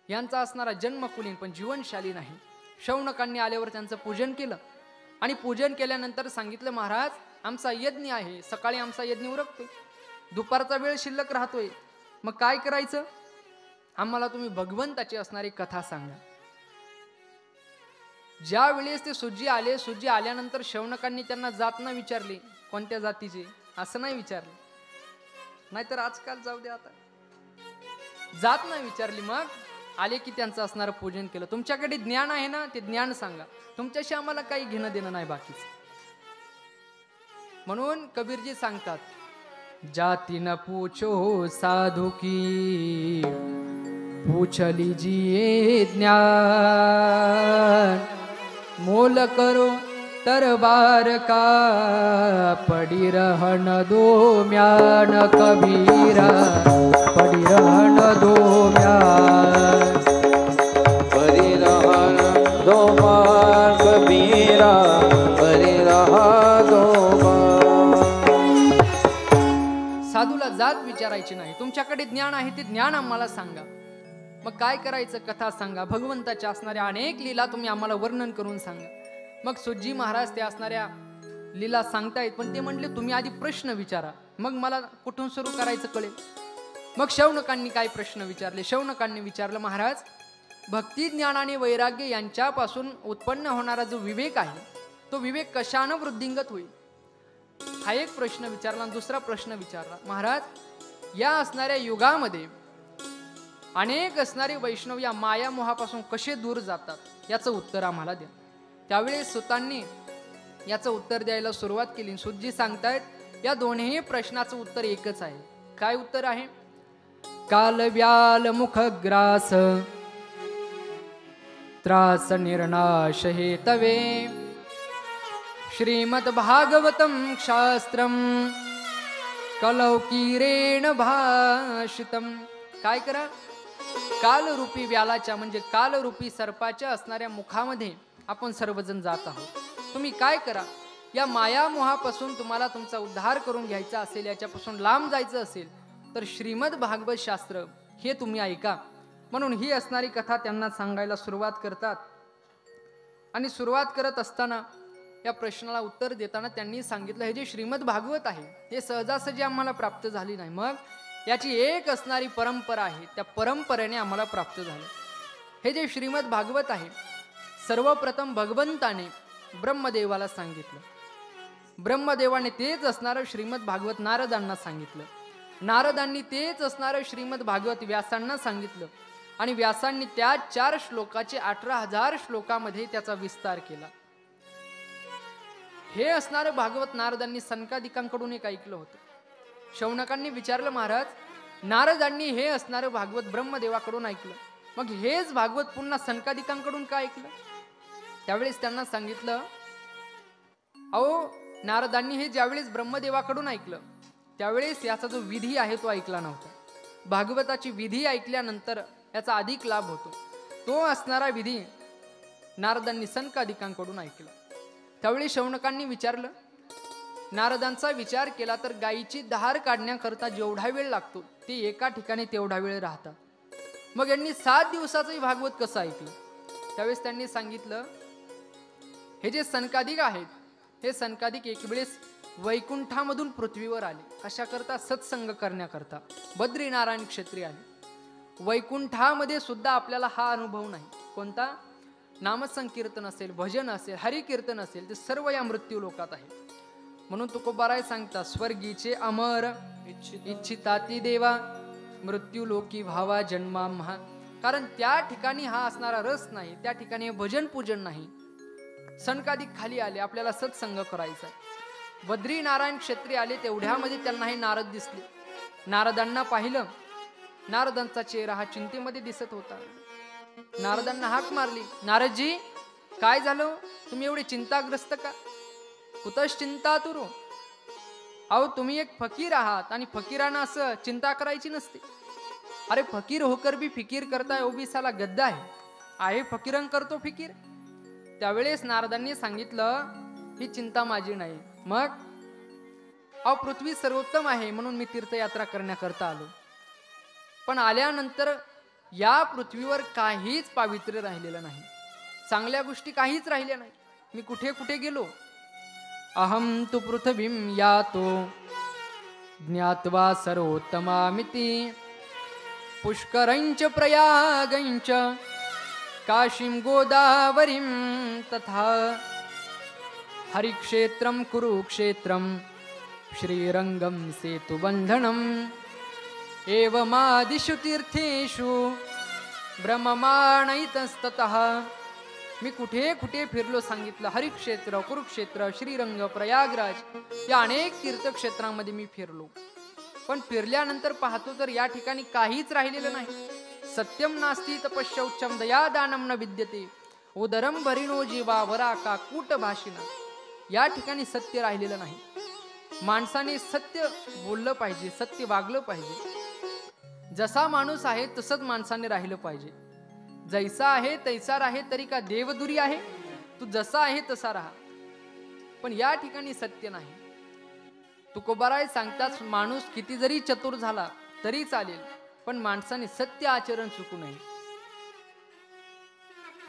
A: यांचा असणारा जन्म कुलीन पण जीवनशाली नाही. शौनकांनी आल्यावर त्यांचं पूजन केलं आणि पूजन केल्यानंतर सांगितलं, महाराज आमचा यज्ञ आहे, सकाळी आमचा यज्ञ उरकतोय, दुपारचा वेळ शिल्लक राहतोय, मग काय करायचं? आम्हाला तुम्ही भगवंताची असणारी कथा सांगा. ज्या वेळेस ते सुजी आले, सुजी आल्यानंतर शौनकांनी त्यांना जात न विचारली, कोणत्या जातीचे असं नाही विचारलं, नाहीतर आजकाल जाऊ दे आता जात नाही विचारली. मग आले की त्यांचं असणारं पूजन केलं. तुमच्याकडे ज्ञान आहे ना, ते ज्ञान सांगा, तुमच्याशी आम्हाला काही घेणं देणं नाही बाकीच. म्हणून कबीरजी सांगतात, जाती न पूछो साधु की पूछ लीजिए ज्ञान, मोल करो तरबार का पड़ी रहन दो म्यान कबीरा, पड़ी रहन दो म्यान,
B: परी रहन दो मान कबीरा, परी रहा दो मान.
A: साधूला जात विचारायची नाही, तुमच्याकडे ज्ञान आहे ते ज्ञान आम्हाला सांगा. मग काय करायचं? कथा सांगा, भगवंताच्या असणाऱ्या अनेक लीला तुम्ही आम्हाला वर्णन करून सांगा. मग सुजी महाराज त्या असणाऱ्या लीला सांगतायत, पण ते म्हटले तुम्ही आधी प्रश्न विचारा, मग मला कुठून सुरू करायचं कळेल. मग शौनकांनी काय प्रश्न विचारले? शौनकांनी विचारलं, महाराज भक्ती ज्ञान आणि वैराग्य यांच्यापासून उत्पन्न होणारा जो विवेक आहे तो विवेक कशानं वृद्धिंगत होईल? हा एक प्रश्न विचारला. दुसरा प्रश्न विचारला, महाराज या असणाऱ्या युगामध्ये अनेक असणारे वैष्णव या माया मोहापासून कसे दूर जातात याचं उत्तर आम्हाला द्या. त्यावेळेस सुतांनी याचं उत्तर द्यायला सुरुवात केली. सुतजी सांगतायत, या दोन्ही प्रश्नाचं उत्तर एकच आहे. काय उत्तर आहे? काल व्याल मुखग्रास त्रास निर्नाश हे तवे, श्रीमद्भागवतं शास्त्रम कलौकीरेण भाषितम. काय करा, कालरूपी व्यालाच्या म्हणजे कालरूपी सर्पाच्या असणाऱ्या मुखामध्ये आपण सर्वजण जात आहोत. तुम्ही काय करा, या मायामोहापासून तुम्हाला तुमचा उद्धार करून घ्यायचा असेल, याच्यापासून लांब जायचं असेल तर श्रीमद भागवत शास्त्र हे तुम्ही ऐका. म्हणून ही असणारी कथा त्यांना सांगायला सुरुवात करतात. आणि सुरुवात करत असताना या प्रश्नाला उत्तर देताना त्यांनी सांगितलं, हे जे श्रीमद भागवत आहे हे सहजासहजी आम्हाला प्राप्त झाली नाही, मग याची एक असणारी परंपरा आहे, त्या परंपरेने आम्हाला प्राप्त झालं. हे जे श्रीमद भागवत आहे सर्वप्रथम भगवंताने ब्रह्मदेवाला सांगितलं. ब्रह्मदेवाने तेच असणारं श्रीमद भागवत नारदांना सांगितलं. नारदांनी तेच असणारं श्रीमद भागवत व्यासांना सांगितलं. आणि व्यासांनी त्या 4 श्लोकाचे 18,000 श्लोकामध्ये त्याचा विस्तार केला. हे असणारं भागवत नारदांनी सनकादिकांकडून एक ऐकलं होतं. शौनकांनी विचारलं, महाराज नारदांनी हे असणारं भागवत ब्रह्मदेवाकडून ऐकलं, मग हेच भागवत पुन्हा सनकादिकांकडून का ऐकलं? त्यावेळेस त्यांना सांगितलं, अहो नारदांनी हे ज्यावेळेस ब्रह्मदेवाकडून ऐकलं त्यावेळेस याचा जो विधी आहे तो ऐकला नव्हता. भागवताची विधी ऐकल्यानंतर याचा अधिक लाभ होतो. तो असणारा विधी नारदांनी सनकादिकांकडून ऐकला. त्यावेळी शौनकांनी विचारलं, नारदांचा विचार केला तर गायीची धार काढण्याकरता जेवढा वेळ लागतो ते एका ठिकाणी तेवढा वेळ राहतात, मग यांनी 7 दिवसाचंही भागवत कसं ऐकलं? त्यावेळेस त्यांनी सांगितलं, हे जे सनकादिक आहेत हे सनकादिक एक वेळेस वैकुंठामधून पृथ्वीवर आले. कशा करता? सत्संग करण्याकरता बद्रीनारायण क्षेत्री आले. वैकुंठामध्ये सुद्धा आपल्याला हा अनुभव नाही. कोणता? नामसंकीर्तन असेल, भजन असेल, हरिकीर्तन असेल, ते सर्व या मृत्यू लोकात आहे. म्हणून तुकोबाराय सांगता, स्वर्गीचे अमर इच्छिताती देवा मृत्यू लोकी भावा जन्मा महा. कारण त्या ठिकाणी हा असणारा रस नाही, त्या ठिकाणी भजन पूजन नाही. सनकादिक खाली आले, आपल्याला सत्संग करायचा आहे. बद्रीनारायण क्षेत्री आले, तेवढ्यामध्ये त्यांना हे नारद दिसले. नारदांना पाहिलं, नारदांचा चेहरा हा चिंतेमध्ये दिसत होता. नारदांना हाक मारली, नारदजी काय झालं, तुम्ही एवढे चिंताग्रस्त का? कुतच चिंता तुरो. अहो तुम्ही एक फकीर आहात आणि फकीरांना असं चिंता करायची नसते. अरे फकीर होकर भी फिकीर करताय, ओबीसाला गद्दा आहे फकीरन करतो फिकीर. त्यावेळेस नारदांनी सांगितलं, ही चिंता माझी नाही. मग अहो पृथ्वी सर्वोत्तम आहे म्हणून मी तीर्थयात्रा करण्याकरता आलो, पण आल्यानंतर या पृथ्वीवर काहीच पावित्र्य राहिलेलं नाही, चांगल्या गोष्टी काहीच राहिल्या नाही. मी कुठे कुठे गेलो, अहम तु पृथ्वीम यातो ज्ञात्वा सर्वोत्तमामिति पुष्करंच प्रयागंच काशीं गोदावरीं तथा हरिक्षेत्रं कुरुक्षेत्रं श्रीरंगं सेतुबंधनम् एवमादिषु तीर्थेषु ब्रह्ममाणैतस्ततः. मी कुठे कुठे फिरलो सांगितलं. हरिक्षेत्र, कुरुक्षेत्र, श्रीरंग, प्रयागराज या अनेक तीर्थक्षेत्रांमध्ये मी फिरलो, पण फिरल्यानंतर पाहतो तर या ठिकाणी काहीच राहिलेलं नाही. सत्यम नास्ती तपश्चौचम दया दानम न विद्यते उदरम भरिणो जीवा वराका कूट भाषिना. या ठिकाणी सत्य राहिलेलं नाही. माणसाने सत्य बोललं पाहिजे, सत्य वागलं पाहिजे. जसा माणूस आहे तसंच माणसाने राहिलं पाहिजे. जैसा आहे तैसा राहे तरी का देवदुरी आहे, तू जसा आहे तसा राहा. पण या ठिकाणी सत्य नाही. तुकोबाराय सांगतात, माणूस किती जरी चतुर झाला तरी चालेल, पण माणसाने सत्य आचरण चुकू नये.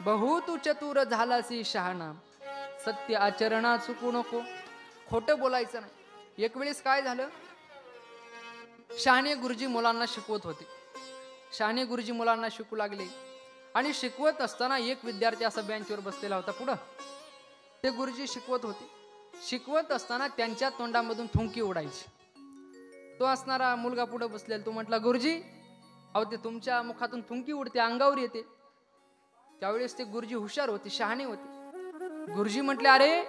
A: बहु तू चतुर झालासी शहाणा, सत्य आचरणा चुकू नको. खोटं बोलायचं नाही. एक वेळेस काय झालं, शहाणे गुरुजी मुलांना शिकवत होते. शहाणे गुरुजी मुलांना शिकू लागले आणि शिकवत असताना एक विद्यार्थी असा बेंचवर बसलेला होता पुढं. ते गुरुजी शिकवत होते. शिकवत असताना त्यांच्या तोंडामधून थुंकी उडायची. तो असणारा मुलगा पुढे बसलेला, तो म्हटला, गुरुजी अहो ते तुमच्या मुखातून थुंकी उडते, अंगावर येते. त्यावेळेस ते गुरुजी हुशार होते, शहाणे होते. गुरुजी म्हटले, अरे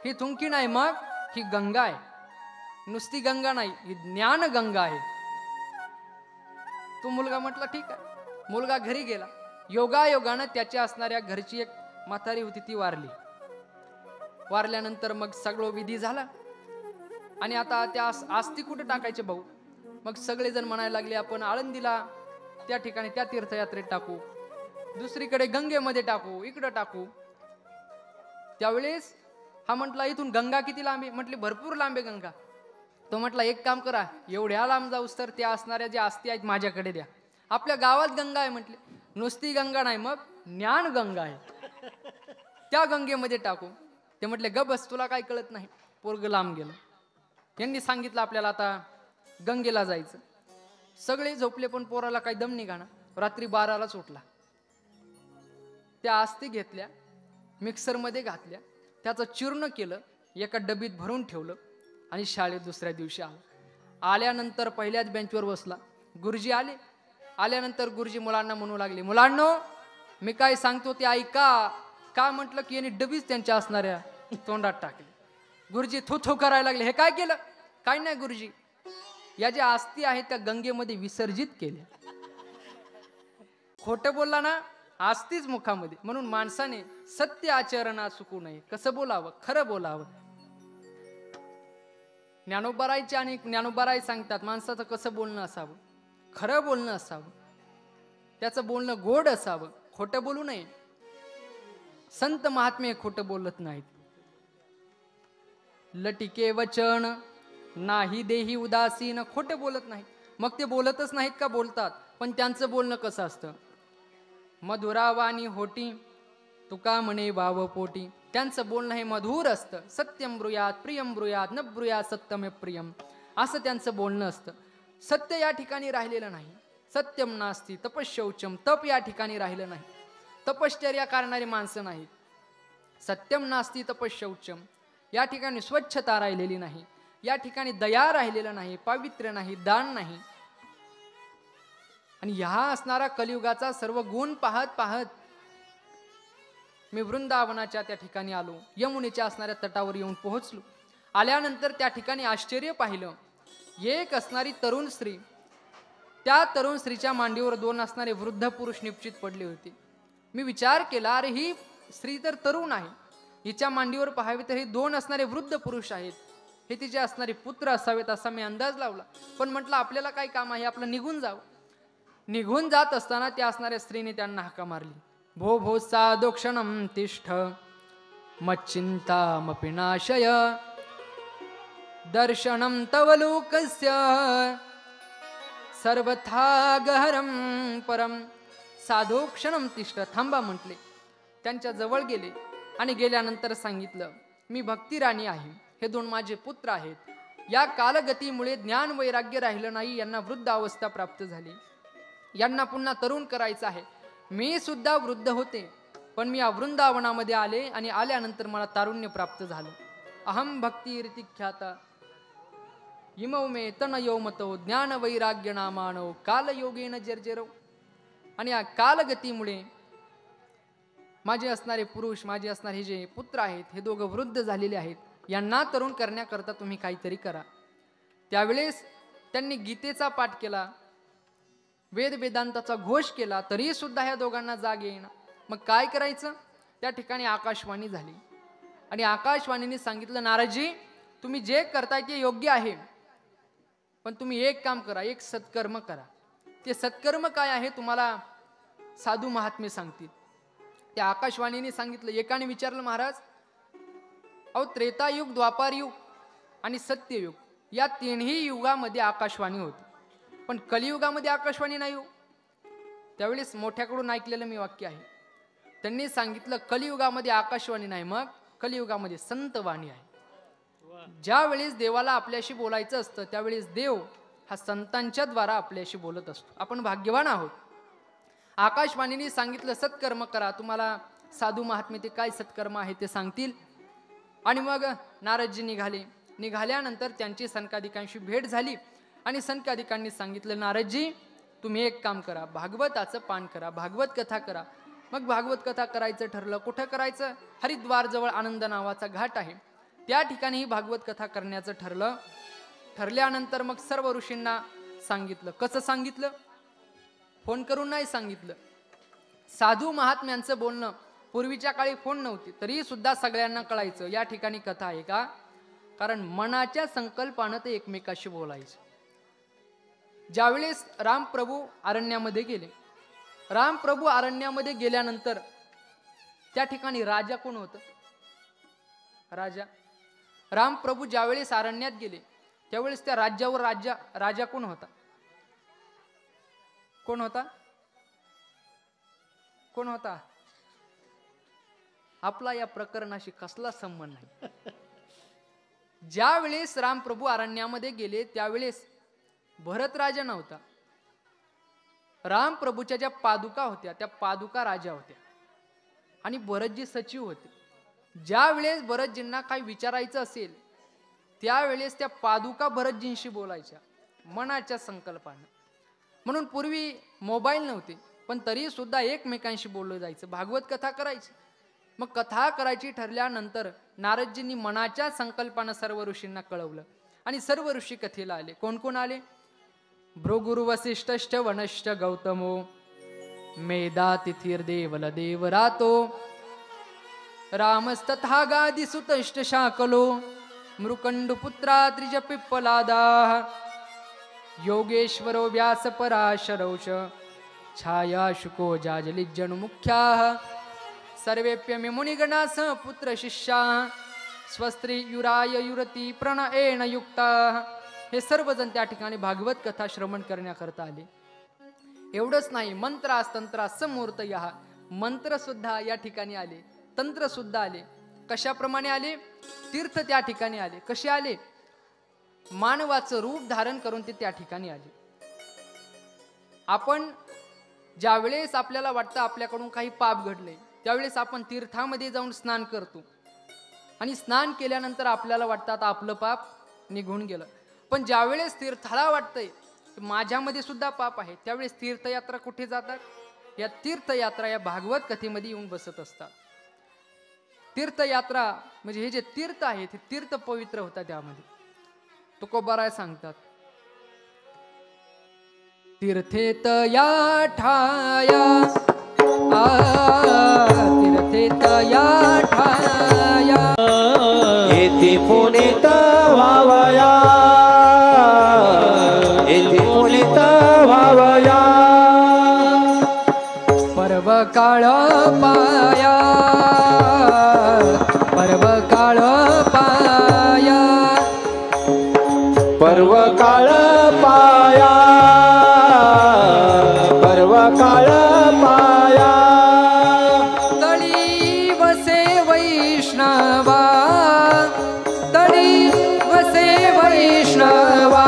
A: ही थुंकी नाही, मग ही गंगा आहे. नुसती गंगा नाही, ही ज्ञान गंगा आहे. तो मुलगा म्हटला ठीक आहे. मुलगा घरी गेला. योगायोगानं त्याच्या असणाऱ्या घरची एक म्हातारी होती ती वारली. वारल्यानंतर मग सगळं विधी झाला आणि आता त्या आस्ती कुठे टाकायचे भाऊ? मग सगळेजण म्हणायला लागले आपण आळंदीला त्या ठिकाणी त्या तीर्थयात्रेत टाकू, दुसरीकडे गंगेमध्ये टाकू, इकडं टाकू. त्यावेळेस हा म्हटला इथून गंगा किती लांब आहे? म्हटली भरपूर लांब आहे गंगा. तो म्हटला एक काम करा, एवढ्या लांब जाऊस तर त्या असणाऱ्या ज्या आस्ती आहेत माझ्याकडे द्या. आपल्या गावात गंगा आहे म्हटले. नुसती गंगा नाही, मग ज्ञान गंगा आहे, त्या गंगेमध्ये टाकू. ते म्हटले ग बस, तुला काय कळत नाही. पोरग लांब गेलं. यांनी सांगितलं आपल्याला आता गंगेला जायचं. सगळे झोपले पण पोराला काही दम निघाना. रात्री 12लाच उठला. त्या आस्ती घेतल्या, मिक्सरमध्ये घातल्या, त्याचं चूर्ण केलं, एका डबीत भरून ठेवलं आणि शाळेत दुसऱ्या दिवशी आला. आल्यानंतर पहिल्याच बेंचवर बसला. गुरुजी आले. आल्यानंतर गुरुजी मुलांना म्हणू लागले, मुलांनो मी काय सांगतो ते ऐका. का म्हटलं की यांनी डबीच त्यांच्या असणाऱ्या तोंडात टाकली. गुरुजी थू थू करायला लागले. हे काय केलं? काय नाही गुरुजी, या ज्या आस्ती आहेत त्या गंगेमध्ये विसर्जित केल्या. खोटं बोलला ना, आस्तीच मुखामध्ये. म्हणून माणसाने सत्य आचरणात चुकू नये. कसं बोलावं? खरं बोलावं. ज्ञानोबारायचे आणि ज्ञानोबाराय सांगतात माणसाचं कसं बोलणं असावं, खरं बोलणं असावं, त्याचं बोलणं गोड असावं, खोटं बोलू नये. संत महात्मे खोटं बोलत नाहीत. लटिके वचन नाही देही उदासीन, खोटं बोलत नाहीत. मग ते बोलतच नाहीत का? बोलतात. पण त्यांचं बोलणं कसं असतं? मधुरावाणी होटी तुका म्हणे वाव पोटी. त्यांचं बोलणं हे मधुर असतं. सत्यम ब्रूयात प्रियम ब्रूयात न ब्रूयात सत्यमे प्रियम, असं त्यांचं बोलणं असतं. सत्य या ठिकाणी राहिलेलं नाही. सत्यम नास्ती तपशौचम, तप या ठिकाणी राहिलं नाही. तपश्चर्या करणारी माणसं नाहीत. सत्यम नास्ती तपशौचम, या ठिकाणी स्वच्छता राहिलेली नाही. या ठिकाणी दया राहिलेलं नाही, पावित्र्य नाही, दान नाही. आणि ह्या असणारा कलियुगाचा सर्व गुण पाहत पाहत मी वृंदावनाच्या त्या ठिकाणी आलो. यमुनेच्या असणाऱ्या तटावर येऊन पोहोचलो. आल्यानंतर त्या ठिकाणी आश्चर्य पाहिलं. एक असणारी तरुण स्त्री, त्या तरुण स्त्रीच्या मांडीवर 2 असणारे वृद्ध पुरुष निश्चित पडले होते. मी विचार केला, अरे ही स्त्री तर तरुण आहे, हिच्या मांडीवर पाहावे तर हे 2 असणारे वृद्ध पुरुष आहेत, हे तिचे असणारे पुत्र असावेत असा मी अंदाज लावला. पण म्हटलं आपल्याला काय काम आहे, आपलं निघून जावं. निघून जात असताना त्या असणाऱ्या स्त्रीने त्यांना हाका मारली. भो भो साधो क्षणम तिष्ठ मच्चिंतामपि नाशय दर्शनम तव लोकस्य सर्वथा गहरम परम. साधो क्षणम तिष्ठ, थांबा म्हटले. त्यांच्या जवळ गेले आणि गेल्यानंतर सांगितलं, मी भक्तिराणी आहे, हे 2 माझे पुत्र आहेत. या कालगतीमुळे ज्ञान वैराग्य राहिलं नाही, यांना वृद्ध अवस्था प्राप्त झाली, यांना पुन्हा तरुण करायचं आहे. मी सुद्धा वृद्ध होते, पण मी या वृंदावनामध्ये आले आणि आल्यानंतर मला तारुण्य प्राप्त झालं. अहम भक्ती ख्याता इमौ मे तनयो मतो ज्ञान वैराग्य नामानो कालयोगेन जर्जरो. आणि या कालगतीमुळे माझे असणारे पुरुष, माझे असणारे हे जे पुत्र आहेत, हे 2 वृद्ध झालेले आहेत, यांना तरुण करण्याकरता तुम्ही काहीतरी करा. त्यावेळेस त्यांनी गीतेचा पाठ केला, वेद वेदांताचा घोष केला, तरी सुद्धा ह्या दोघांना जाग येईना. मग काय करायचं? त्या ठिकाणी आकाशवाणी झाली आणि आकाशवाणीने सांगितलं, नारदजी तुम्ही जे करताय ते योग्य आहे, पण तुम्ही एक काम करा, एक सत्कर्म करा. ते सत्कर्म काय आहे तुम्हाला साधू महात्मे सांगतील. त्या आकाशवाणीने सांगितलं. एकाने विचारलं, महाराज अहो त्रेतायुग, द्वापारयुग आणि सत्ययुग या 3ही युगामध्ये आकाशवाणी होती, पण कलियुगामध्ये आकाशवाणी नाही हो. त्यावेळेस मोठ्याकडून ऐकलेलं मी वाक्य आहे. त्यांनी सांगितलं कलियुगामध्ये आकाशवाणी नाही, मग कलियुगामध्ये संतवाणी आहे. ज्या वेळेस देवाला आपल्याशी बोलायचं असतं त्यावेळेस देव हा संतांच्या द्वारा आपल्याशी बोलत असतो. आपण भाग्यवान आहोत. आकाशवाणीने सांगितलं सत्कर्म करा, तुम्हाला साधू महात्मे ते काय सत्कर्म आहे ते सांगतील. आणि मग नारदजी निघाले. निघाल्यानंतर त्यांची सनकादिकांशी भेट झाली आणि सनकादिकांनी सांगितलं, नारदजी तुम्ही एक काम करा, भागवताचं पान करा, भागवत कथा करा. मग भागवत कथा करायचं ठरलं. कुठं करायचं? हरिद्वार जवळ आनंद नावाचा घाट आहे, त्या ठिकाणी ही भागवत कथा करण्याचं ठरलं. ठरल्यानंतर मग सर्व ऋषींना सांगितलं. कसं सांगितलं? फोन करून नाही सांगितलं. साधू महात्म्यांचं बोलणं पूर्वीच्या काळी फोन नव्हते तरी सुद्धा सगळ्यांना कळायचं या ठिकाणी कथा आहे का, कारण मनाच्या संकल्पानं ते एकमेकाशी बोलायचे. ज्यावेळेस रामप्रभू अरण्यामध्ये गेले, रामप्रभू अरण्यामध्ये गेल्यानंतर त्या ठिकाणी राजा कोण होतं? राजा. रामप्रभू ज्यावेळेस अरण्यात गेले त्यावेळेस त्या राज्यावर राजा कोण होता? कोण होता? कोण होता? आपला या प्रकरणाशी कसला संबंध नाही. ज्या वेळेस रामप्रभू अरण्यामध्ये गेले त्यावेळेस भरत राजा नव्हता. रामप्रभूच्या ज्या पादुका होत्या त्या पादुका राजा होत्या आणि भरतजी सचिव होते. ज्या वेळेस भरतजींना काही विचारायचं असेल त्यावेळेस त्या पादुका भरतजींशी बोलायच्या मनाच्या संकल्पाने. म्हणून पूर्वी मोबाईल नव्हते पण तरी सुद्धा एकमेकांशी बोललं जायचं, भागवत कथा करायची. मग कथा करायची ठरल्यानंतर नारदजींनी मनाच्या संकल्पानं सर्व ऋषींना कळवलं आणि सर्व ऋषी कथेला आले. कोण कोण आले? भृगुरु वसिष्ठश्च वनश्च गौतमो मेधातिथिर्देवल देवरातो रामस्तथा गादिसुतश्च शाकलो मृकंडुपुत्रा त्रिज पिप्पलादाः योगेश्वरो व्यासपराशरौ च छाया शुको जाजलिज्जनुमुख्याः सर्वेप्यमे मुनिगणाः पुत्र शिष्याः स्वस्त्री युराय युरती प्रणयेन युक्ताः. हे सर्वजण त्या ठिकाणी भागवत कथा श्रवण करण्याकरता आले. एवढंच नाही, मंत्रास तंत्रास समूर्त या मंत्र सुद्धा या ठिकाणी आले, तंत्र सुद्धा आले. कशाप्रमाणे आले? तीर्थ त्या ठिकाणी आले. कसे आले? मानवाचं रूप धारण करून ते त्या ठिकाणी आले. आपण ज्यावेळेस आपल्याला वाटतं आपल्याकडून काही पाप घडले त्यावेळेस आपण तीर्थामध्ये जाऊन स्नान करतो आणि स्नान केल्यानंतर आपल्याला वाटतं आता आपलं पाप निघून गेलं. पण ज्यावेळेस तीर्थाला वाटतंय माझ्यामध्ये सुद्धा पाप आहे त्यावेळेस तीर्थयात्रा कुठे जातात? या तीर्थयात्रा या भागवत कथेमध्ये येऊन बसत असतात. तीर्थयात्रा म्हणजे हे जे तीर्थ आहे ते तीर्थ पवित्र होतात. त्यामध्ये तुकोबाराय सांगतात, तीर्थेत या ठाया तीर्थेत या ठाया
B: येथे पुनीत व्हावया, येथे पुनीत व्हावया.
A: पर्व काळ पाया पर्व काळ पाया
B: पर्व काळ पाया पर्व काळ पाया.
A: तळी वसे वैष्णवा तळी वसे वैष्णवा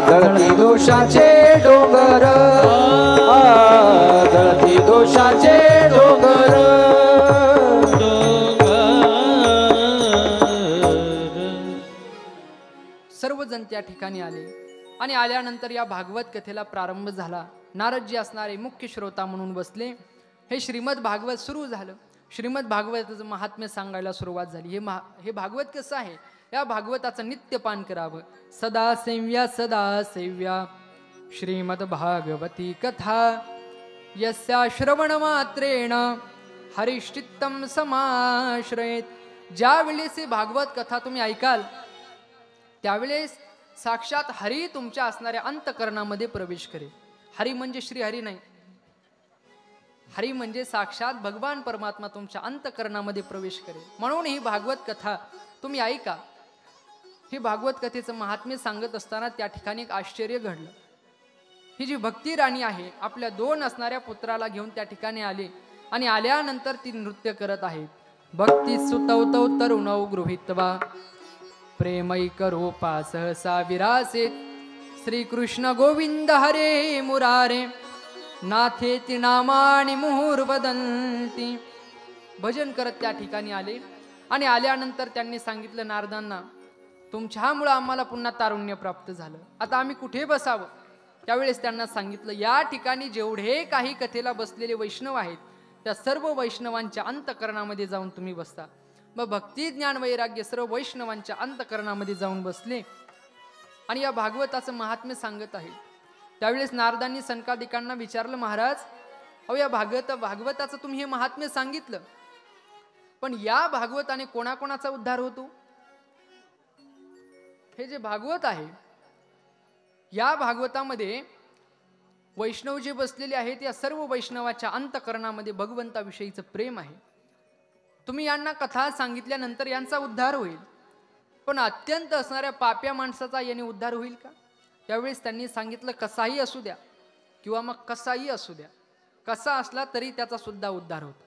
B: जळती दोषाचे डोंगर, जळती दोषाचे डोंगर.
A: सर्वजण त्या ठिकाणी आले आणि आल्यानंतर या भागवत कथेला प्रारंभ झाला. नारदजी असणारे मुख्य श्रोता म्हणून बसले. हे श्रीमद भागवत सुरू झालं. श्रीमद भागवताचं महात्म्य सांगायला सुरुवात झाली. हे भागवत कसं आहे? या भागवताचं नित्यपान करावं. सदा सेव्या श्रीमद भागवती कथा यस्या श्रवण मात्रेण हरिश्चित्तम समाश्रयेत. ज्या वेळेस ही भागवत कथा तुम्ही ऐकाल त्यावेळेस साक्षात हरी तुमच्या असणाऱ्या अंतकरणामध्ये प्रवेश करेल. हरी म्हणजे श्री हरी नाही, हरी म्हणजे साक्षात भगवान परमात्मा तुमच्या अंतकरणामध्ये प्रवेश करेल. म्हणून ही भागवत कथा तुम्ही ऐका. ही भागवत कथेचं महात्म्य सांगत असताना त्या ठिकाणी एक आश्चर्य घडलं. ही जी भक्ती राणी आहे आपल्या 2 असणाऱ्या पुत्राला घेऊन त्या ठिकाणी आले आणि आल्यानंतर ती नृत्य करत आहे. भक्ती सुतवतौ तरुणौ गृहीत्वा प्रेमैक रूपा सहसा विरासेत श्रीकृष्ण गोविंद हरे मुरारे नाथेति नामानि मुहुर्वदन्ति. भजन करत त्या ठिकाणी आले आणि आल्यानंतर त्यांनी सांगितलं नारदांना, तुमच्यामुळं आम्हाला पुन्हा तारुण्य प्राप्त झालं, आता आम्ही कुठे बसावं? त्यावेळेस त्यांना सांगितलं, या ठिकाणी जेवढे काही कथेला बसलेले वैष्णव आहेत त्या सर्व वैष्णवांच्या अंतकरणामध्ये जाऊन तुम्ही बसता. मग भक्ती ज्ञान वैराग्य सर्व वैष्णवांच्या अंतकरणामध्ये जाऊन बसले आणि या भागवताचं महात्म्य सांगत आहे. त्यावेळेस नारदांनी सनकादिकांना विचारलं, महाराज अहो या भागवताचं तुम्ही हे महात्म्य सांगितलं, पण या भागवताने कोणाकोणाचा उद्धार होतो? हे जे भागवत आहे, या भागवतामध्ये वैष्णव जे बसलेले आहेत, या सर्व वैष्णवाच्या अंतःकरणामध्ये भगवंताविषयीचं प्रेम आहे. तुम्ही यांना कथा सांगितल्यानंतर यांचा उद्धार होईल, पण अत्यंत असणाऱ्या पाप्या माणसाचा याने उद्धार होईल का? त्यावेळेस त्यांनी सांगितलं, कसाही असू द्या किंवा मग कसाही असू द्या, कसा असला तरी त्याचा सुद्धा उद्धार होतो.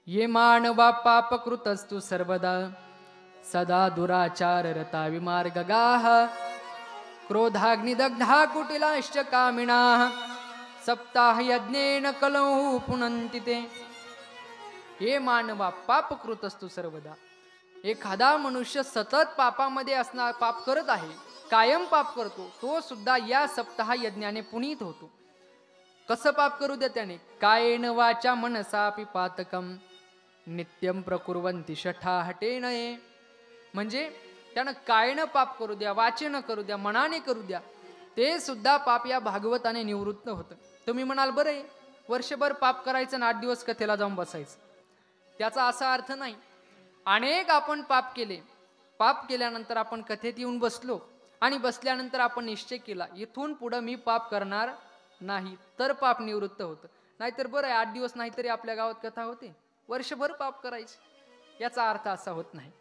A: ये मानवा पापकृतस्तु सर्वदा सदा दुराचार रता विमार्गगाः क्रोधाग्निदग्धा कुटिलाश्च कामिणाः सप्ताह यज्ञेन कलौ पुनन्ति ते. हे मानवा पापकृतस्तु सर्वदा. एखादा मनुष्य सतत पापामध्ये असणार, पाप करत आहे, कायम पाप करतो, तो सुद्धा या सप्ताह यज्ञाने पुनीत होतो. कसं पाप करू द्या त्याने? कायेन वाचा मनसापि पातकम नित्यम प्रकुर्वन्ति शठा हटेन ये. म्हणजे त्यानं कायेनं पाप करू द्या, वाचेनं करू द्या, मनाने करू द्या, ते सुद्धा पाप या भागवताने निवृत्त होतं. तुम्ही म्हणाल, बरं आहे वर्षभर पाप करायचं आणि 8 दिवस कथेला जाऊन बसायचं. त्याचा असा अर्थ नाही. अनेक आपण पाप केले, पाप केल्यानंतर आपण कथेत येऊन बसलो आणि बसल्यानंतर आपण निश्चय केला, इथून पुढं मी पाप करणार नाही, तर पाप निवृत्त होतं. नाहीतर बरं आहे 8 दिवस नाहीतरी आपल्या गावात कथा होते, वर्षभर पाप करायचे, याचा अर्थ असा होत नाही.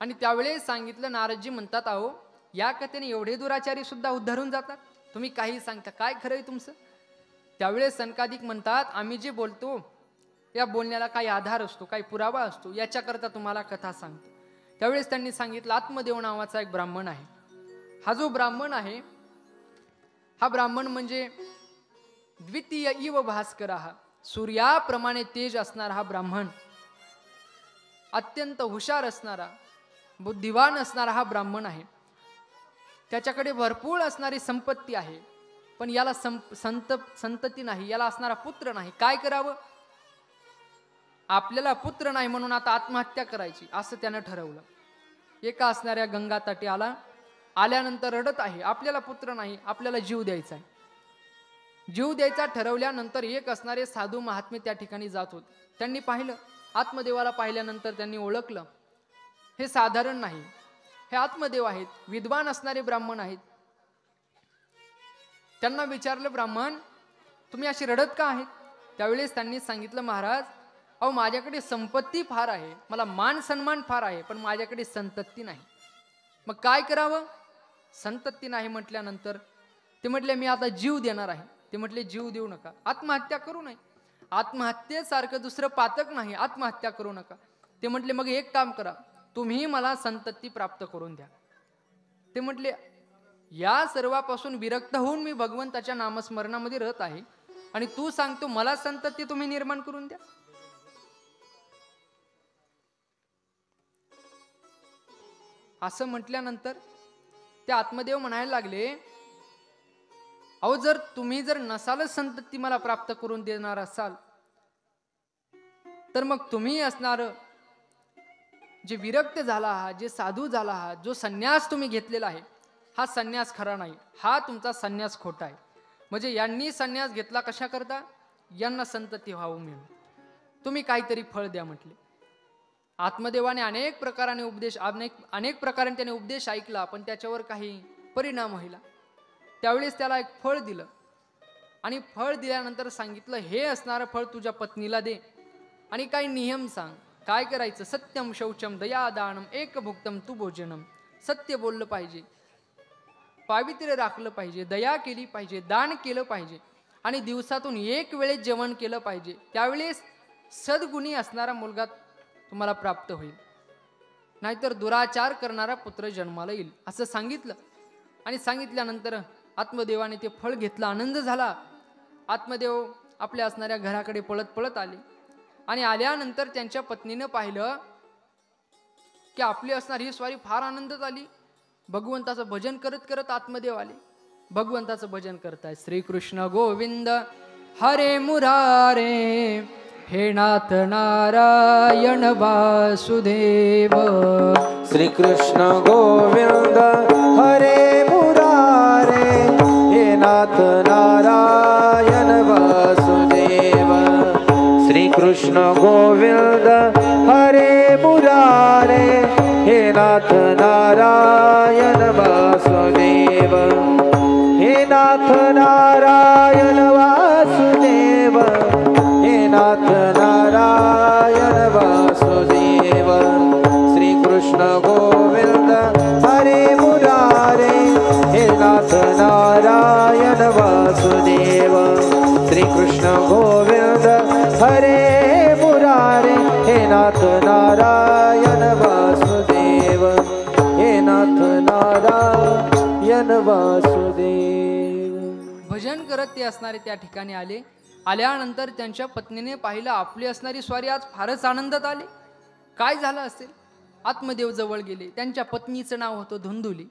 A: आणि त्यावेळेस सांगितलं, नारदजी म्हणतात, अहो या कथेने एवढे दुराचारी सुद्धा उद्धारून जातात, तुम्ही काही सांगता, काय खरंय तुमचं? त्यावेळेस सनकादिक म्हणतात, आम्ही जे बोलतो या बोलण्याला काही आधार असतो, काही पुरावा असतो, याच्याकरता तुम्हाला कथा सांगतो. त्यावेळेस त्यांनी सांगितलं, आत्मदेव नावाचा एक ब्राह्मण आहे. हा जो ब्राह्मण आहे, हा ब्राह्मण म्हणजे द्वितीय इव भास्कर, हा सूर्याप्रमाणे तेज असणारा हा ब्राह्मण, अत्यंत हुशार असणारा, बुद्धिवान असणारा हा ब्राह्मण आहे. त्याच्याकडे भरपूर असणारी संपत्ती आहे, पण याला संतती नाही, याला असणारा पुत्र नाही. काय करावं? आपल्याला पुत्र नाही म्हणून आता आत्महत्या करायची, असं त्यानं ठरवलं. एका असणाऱ्या गंगा तटी आल्यानंतर रडत आहे, आपल्याला पुत्र नाही, आपल्याला जीव द्यायचा आहे. जीव द्यायचा ठरवल्यानंतर एक असणारे साधू महात्मे त्या ठिकाणी जात होते. त्यांनी पाहिलं, आत्मदेवाला पाहिल्यानंतर त्यांनी ओळखलं, हे साधारण नाही, हे आत्मदेव आहेत, विद्वान असणारे ब्राह्मण आहेत. त्यांना विचारलं, ब्राह्मण तुम्ही अशी रडत का आहेत? त्यावेळेस त्यांनी सांगितलं, महाराज अहो माझ्याकडे संपत्ती फार आहे, मला मान सन्मान फार आहे, पण माझ्याकडे संतती नाही. मग काय करावं? संतती नाही म्हटल्यानंतर ते म्हटले, मी आता जीव देणार आहे. ते म्हटले, जीव देऊ नका, आत्महत्या करू नये, आत्महत्येसारखं दुसरं पातक नाही, आत्महत्या करू नका. ते म्हटले, मग एक काम करा, तुम्ही मला संतती प्राप्त करून द्या. ते म्हटले, या सर्वापासून विरक्त होऊन मी भगवंताच्या नामस्मरणामध्ये रत आहे, आणि तू सांगतो मला संतती तुम्ही निर्माण करून द्या. असं म्हटल्यानंतर ते आत्मदेव म्हणायला लागले, अहो जर तुम्ही नसालच संतती मला प्राप्त करून देणार असाल, तर मग तुम्ही असणार जे विरक्त झाला आहात, जे साधू झाला आहात, जो संन्यास तुम्ही घेतलेला आहे, हा संन्यास खरा नाही, हा तुमचा संन्यास खोटा आहे. म्हणजे यांनी संन्यास घेतला कशा करता? यांना संतती व्हावं म्हणून. तुम्ही काहीतरी फळ द्या म्हटले. आत्मदेवाने अनेक प्रकाराने त्याने उपदेश ऐकला, पण त्याच्यावर काही परिणाम व्हायला. त्यावेळेस त्याला एक फळ दिलं, आणि फळ दिल्यानंतर सांगितलं, हे असणारं फळ तुझ्या पत्नीला दे, आणि काही नियम सांग, काय करायचं? सत्यम शौचम दया दानम एक भुक्तम तू भोजनम. सत्य बोललं पाहिजे, पावित्र्य राखलं पाहिजे, दया केली पाहिजे, दान केलं पाहिजे, आणि दिवसातून एक वेळेस जेवण केलं पाहिजे. त्यावेळेस सद्गुणी असणारा मुलगा तुम्हाला प्राप्त होईल, नाहीतर दुराचार करणारा पुत्र जन्माला येईल, असं सांगितलं. आणि सांगितल्यानंतर आत्मदेवाने ते फळ घेतलं, आनंद झाला. आत्मदेव आपल्या असणाऱ्या घराकडे पळत पळत आले, आणि आल्यानंतर त्यांच्या पत्नीनं पाहिलं की आपली असणारी ही स्वारी फार आनंदात आली. भगवंताचं भजन करत करत आत्मदेव आले, भगवंताचं भजन करताय. श्रीकृष्ण गोविंद हरे मुरारे, हे नाथ नारायण वासुदेव.
B: श्रीकृष्ण गोविंद हरे मुरारे, हे नाथ नाथ नारायण वासुदेव श्री कृष्ण गोविंद हरे मुरारे हे नाथ नारायण वासुदेव हे नाथ नारायण वासुदेव हे नाथ नारायण वासुदेव श्री कृष्ण गोविंद हरे मुरारे हे नाथ नारायण वासुदेव श्री कृष्ण गोविंद हरे मुरारे हे नाथ नारायण वासुदेव हे नाथ नारायण वासुदेव.
A: भजन करत ते असणारे त्या ठिकाणी आले. आल्यानंतर त्यांच्या पत्नीने पाहिलं आपली असणारी स्वारी आज फारच आनंदात आली. काय झालं असेल? आत्मदेव जवळ गेले. त्यांच्या पत्नीचं नाव होतं धुंदुली.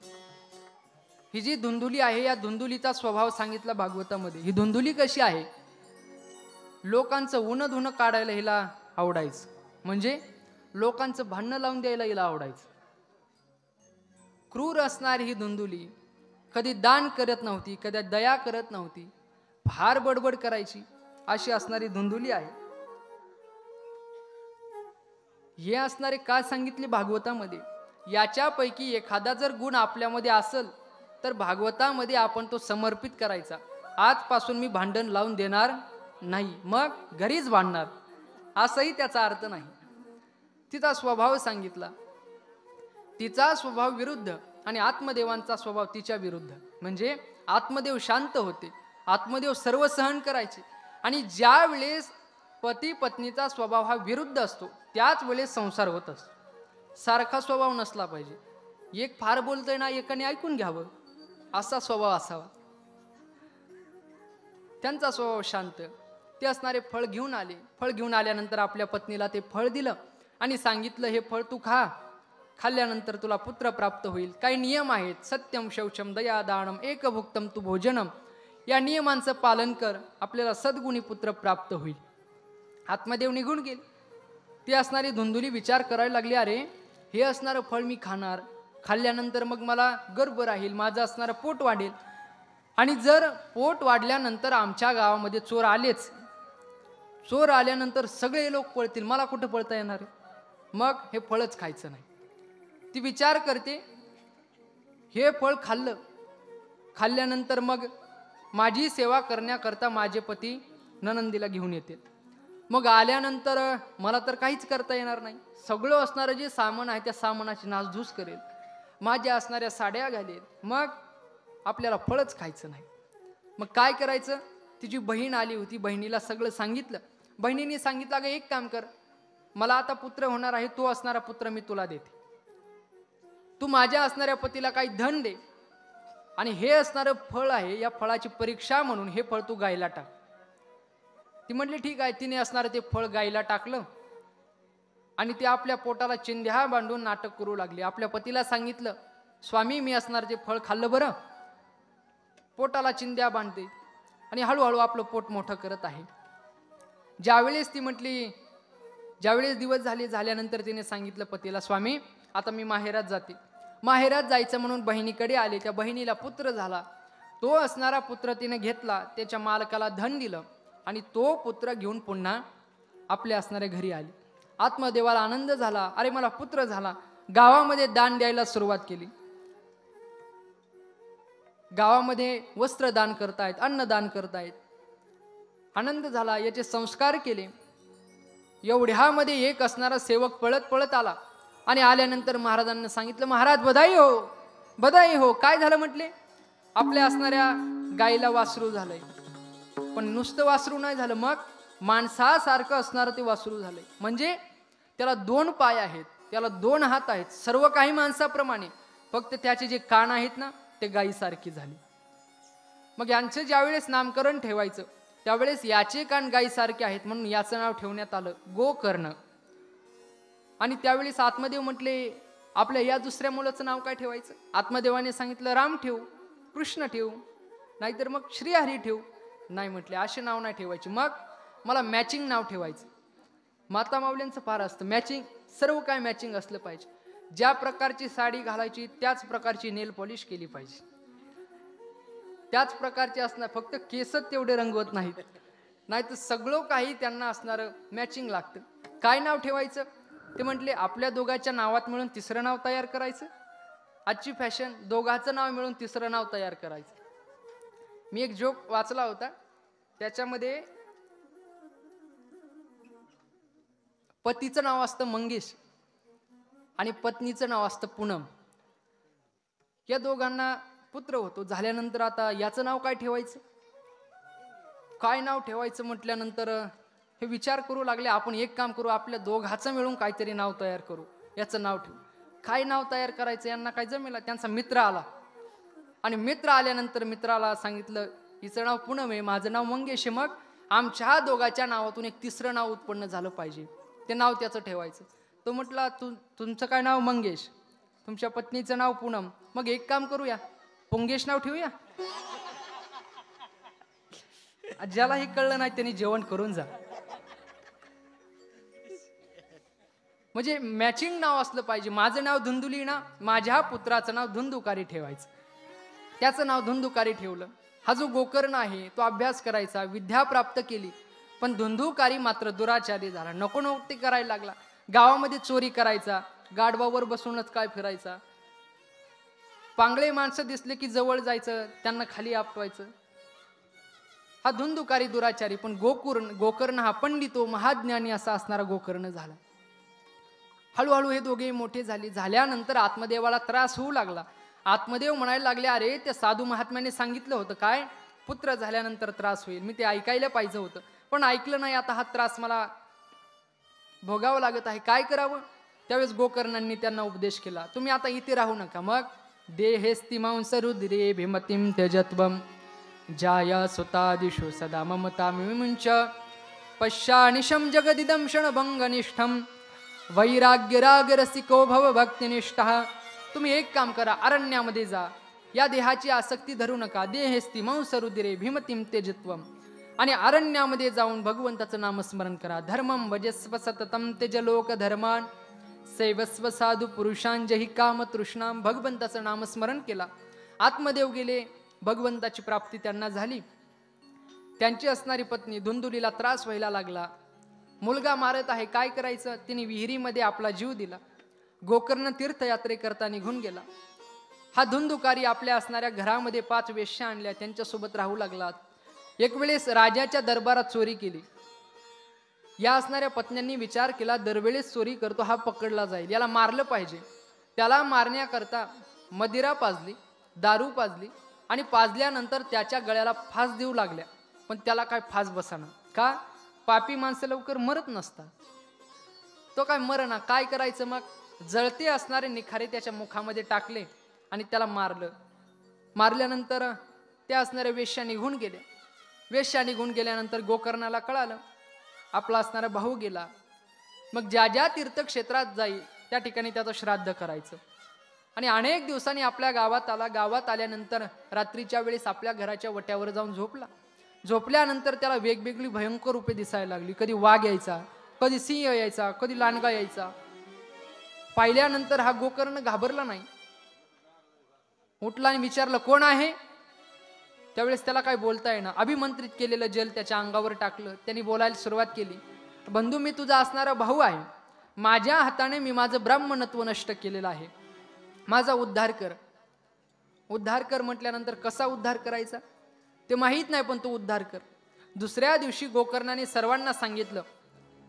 A: ही जी धुंदुली आहे या धुंदुलीचा स्वभाव सांगितला भागवतामध्ये. ही धुंदुली कशी आहे? लोकांचं उन्ह धुणं काढायला हिला आवडायचं, म्हणजे लोकांचं भांडणं लावून द्यायला हिला आवडायचं. क्रूर असणारी ही धुंदुली कधी दान करत नव्हती, कधी दया करत नव्हती, फार बडबड करायची, अशी असणारी धुंदुली आहे. हे असणारे का सांगितले भागवतामध्ये? याच्यापैकी एखादा जर गुण आपल्यामध्ये असेल तर भागवतामध्ये आपण तो समर्पित करायचा. आजपासून मी भांडण लावून देणार नाही, मग घरीच भांडणार, असंही त्याचा अर्थ नाही. तिचा स्वभाव सांगितला. तिचा स्वभाव विरुद्ध आणि आत्मदेवांचा स्वभाव तिच्या विरुद्ध. म्हणजे आत्मदेव शांत होते, आत्मदेव सर्व सहन करायचे, आणि ज्या वेळेस पती पत्नीचा स्वभाव हा विरुद्ध असतो त्याच वेळेस संसार होत असतो. सारखा स्वभाव नसला पाहिजे. एक फार बोलतोय ना, एकाने ऐकून घ्यावं, असा स्वभाव असावा. त्यांचा स्वभाव शांत. ते असणारे फळ घेऊन आले. फळ घेऊन आल्यानंतर आपल्या पत्नीला ते फळ दिलं आणि सांगितलं, हे फळ तू खा, खाल्ल्यानंतर तुला पुत्र प्राप्त होईल. काही नियम आहेत. सत्यम शौचम दया दानम एकभुक्तम तू भोजनम. या नियमांचं पालन कर, आपल्याला सद्गुणी पुत्र प्राप्त होईल. आत्मदेव निघून गेले. ती असणारी धुंदुली विचार करायला लागली, अरे हे असणारं फळ मी खाणार, खाल्ल्यानंतर मग मला गर्भ राहील, माझं असणारं पोट वाढेल, आणि जर पोट वाढल्यानंतर आमच्या गावामध्ये चोर आलेच, चोर आल्यानंतर सगळे लोक पळतील, मला कुठं पळता येणार? मग हे फळच खायचं नाही. ती विचार करते, हे फळ खाल्लं, खाल्ल्यानंतर मग माझी सेवा करण्याकरता माझे पती ननंदीला घेऊन येतील. मग आल्यानंतर मला तर काहीच करता येणार नाही. सगळं असणारं जे सामान आहे त्या सामानाची नासधूस करेल, माझ्या असणाऱ्या साड्या घालेल, मग आपल्याला फळच खायचं नाही. मग काय करायचं? तिची बहीण आली होती, बहिणीला सगळं सांगितलं. बहिणीने सांगितलं, अगं एक काम कर, मला आता पुत्र होणार आहे, तो असणारा पुत्र मी तुला देते, तू माझ्या असणाऱ्या पतीला काही धन दे, आणि हे असणारं फळ आहे, या फळाची परीक्षा म्हणून हे फळ तू गायला टाक. ती म्हटली ठीक आहे. तिने असणारं ते फळ गायला टाकलं आणि ते आपल्या पोटाला चिंध्या बांधून नाटक करू लागली. आपल्या पतीला सांगितलं, स्वामी मी असणार ते फळ खाल्लं बरं, पोटाला चिंध्या बांधते आणि हळूहळू आपलं पोट मोठं करत आहे. ज्यावेळेस ती म्हटली, ज्यावेळेस दिवस झाल्यानंतर तिने सांगितलं पतीला, स्वामी आता मी माहेरात जाते. माहेरात जायचं म्हणून बहिणीकडे आले. त्या बहिणीला पुत्र झाला. तो असणारा पुत्र तिने घेतला, त्याच्या मालकाला धन दिलं आणि तो पुत्र घेऊन पुन्हा आपल्या असणाऱ्या घरी आली. आत्मदेवाला आनंद झाला, अरे मला पुत्र झाला. गावामध्ये दान द्यायला सुरुवात केली. गावामध्ये वस्त्र दान करतायत, अन्नदान करतायत. आनंद झाला. याचे संस्कार केले. एवढ्यामध्ये एक असणारा सेवक पळत पळत आला आणि आल्यानंतर महाराजांना सांगितलं, महाराज बधाई हो, बधाई हो. काय झालं म्हटले? आपल्या असणाऱ्या गायीला वासरू झालंय, पण नुसतं वासरू नाही झालं, मग माणसासारखं असणारं ते वासरू झालंय. म्हणजे त्याला 2 पाय आहेत, त्याला 2 हात आहेत, सर्व काही माणसाप्रमाणे, फक्त त्याचे जे कान आहेत ना ते गायीसारखी झाली. मग यांचं ज्यावेळेस नामकरण ठेवायचं त्यावेळेस याचे कान गायीसारखे आहेत म्हणून याचं नाव ठेवण्यात आलं गोकर्ण. आणि त्यावेळेस आत्मदेव म्हटले, आपल्या या दुसऱ्या मुलाचं नाव काय ठेवायचं? आत्मदेवाने सांगितलं, राम ठेवू, कृष्ण ठेवू, नाहीतर मग श्रीहरी ठेवू. नाही म्हटले, असे नाव नाही ठेवायचे, मग मला मॅचिंग नाव ठेवायचं. माता माऊल्यांचं फार असतं मॅचिंग, सर्व काय मॅचिंग असलं पाहिजे. ज्या प्रकारची साडी घालायची त्याच प्रकारची नेल पॉलिश केली पाहिजे. त्याच प्रकारचे असणार, फक्त केसच तेवढे रंगवत नाहीत, नाही तर सगळं काही त्यांना असणारं मॅचिंग लागतं. काय नाव ठेवायचं ते म्हटले, आपल्या दोघांच्या नावात मिळून तिसरं नाव तयार करायचं. आजची फॅशन दोघांचं नाव मिळून तिसरं नाव तयार करायचं. मी एक जोक वाचला होता, त्याच्यामध्ये पतीचं नाव असतं मंगेश आणि पत्नीचं नाव असतं पूनम. या दोघांना पुत्र होतो. झाल्यानंतर आता याचं नाव काय ठेवायचं, काय नाव ठेवायचं म्हटल्यानंतर हे विचार करू लागले. आपण एक काम करू, आपल्या दोघांचं मिळून काहीतरी नाव तयार करू, याचं नाव ठेवू. काय नाव तयार करायचं यांना काय जमेल. त्यांचा मित्र आला आणि मित्र आल्यानंतर मित्राला सांगितलं, हिचं नाव पूनम आहे, माझं नाव मंगेश आहे, मग आमच्या दोघांच्या नावातून एक तिसरं नाव उत्पन्न झालं पाहिजे, ते नाव त्याचं ठेवायचं. तो म्हटला, तुमचं काय नाव मंगेश, तुमच्या पत्नीचं नाव पूनम, मग एक काम करूया, पुंगेश नाव ठेवूया. ज्यालाही कळलं नाही त्यांनी जेवण करून जा. म्हणजे मॅचिंग नाव असलं पाहिजे. माझं नाव धुंदुली ना, माझ्या पुत्राचं नाव धुंदुकारी ठेवायचं. त्याचं नाव धुंदुकारी ठेवलं. हा जो गोकर्ण आहे तो अभ्यास करायचा, विद्या प्राप्त केली, पण धुंदुकारी मात्र दुराचारी झाला, नको नको ते करायला लागला. गावामध्ये चोरी करायचा, गाढवावर बसूनच काय फिरायचा, पांगळे माणसं दिसले की जवळ जायचं, त्यांना खाली आपवायचं. हा धुंदुकारी दुराचारी. पण गोकर्ण हा पंडितो महाज्ञानी असा असणारा गोकर्ण झाला. हळूहळू हे दोघे मोठे झाले. झाल्यानंतर आत्मदेवाला त्रास होऊ लागला. आत्मदेव म्हणायला लागले, अरे त्या साधू महात्म्याने सांगितलं होतं काय, पुत्र झाल्यानंतर त्रास होईल, मी ते ऐकायला पाहिजे होतं, पण ऐकलं नाही. आता हा त्रास मला भोगावं लागत आहे, काय करावं. त्यावेळेस गोकर्णांनी त्यांना उपदेश केला, तुम्ही आता इथे राहू नका, मग देहेस्ति मांस रुद्रे भीमतीम त्यजत्वम जाया सुतादिषु सदा ममतामिमुंच पश्यानिशं जगदिदं क्षणभंगनिष्ठं वैराग्यरागरसिको भव भक्तिनिष्ठः. तुम्ही एक काम करा, अरण्यामध्ये जा, या देहाची आसक्ती धरू नका. देहेस्ति मांस रुद्रे भीमतीम त्यजत्वम, आणि अरण्यामध्ये जाऊन भगवंताचं नामस्मरण करा. धर्मं भजस्व सततं त्यज लोक धर्मान सैवस्व साधू पुरुषांजही काम तृष्णाम. भगवंताचं नामस्मरण केला. आत्मदेव गेले, भगवंताची प्राप्ती त्यांना झाली. त्यांची असणारी पत्नी धुंदुलीला त्रास व्हायला लागला, मुलगा मारत आहे, काय करायचं. तिने विहिरीमध्ये आपला जीव दिला. गोकर्ण तीर्थयात्रे करता निघून गेला. हा धुंदुकारी आपल्या असणाऱ्या घरामध्ये 5 वेश्या आणल्या, त्यांच्यासोबत राहू लागला. एक वेळेस राजाच्या दरबारात चोरी केली. या असणाऱ्या पत्न्यांनी विचार केला, दरवेळेस चोरी करतो हा पकडला जाईल, याला मारलं पाहिजे. त्याला मारण्याकरता मदिरा पाजली, दारू पाजली, आणि पाजल्यानंतर त्याच्या गळ्याला फास देऊ लागल्या, पण त्याला काय फास बसाना. का, पापी माणसं लवकर मरत नसतात, तो काय मरणा. काय करायचं मग, जळते असणारे निखारे त्याच्या मुखामध्ये टाकले आणि त्याला मारलं. मारल्यानंतर त्या असणाऱ्या वेश्या निघून गेल्या. वेश्या निघून गेल्यानंतर गोकर्णाला कळालं आपला असणारा भाऊ गेला. मग ज्या ज्या तीर्थक्षेत्रात जाईल त्या ठिकाणी त्याचं श्राद्ध करायचं. आणि अनेक दिवसांनी आपल्या गावात आला. गावात आल्यानंतर रात्रीच्या वेळेस आपल्या घराच्या वट्यावर जाऊन झोपला. झोपल्यानंतर त्याला वेगवेगळी भयंकर रूपे दिसायला लागली. कधी वाघ यायचा, कधी सिंह यायचा, कधी लांडगा यायचा. पाहिल्यानंतर हा गोकर्ण घाबरला नाही, उठला आणि विचारलं कोण आहे. त्यावेळेस त्याला काय बोलता येईना. अभिमंत्रित केलेलं जल त्याच्या अंगावर टाकलं. त्यांनी बोलायला सुरुवात केली, बंधू मी तुझा असणारा भाऊ आहे, माझ्या हाताने मी माझं ब्राह्मणत्व नष्ट केलेलं आहे, माझा उद्धार कर. उद्धार कर म्हटल्यानंतर कसा उद्धार करायचा ते माहीत नाही, पण तो उद्धार कर. दुसऱ्या दिवशी गोकर्णाने सर्वांना सांगितलं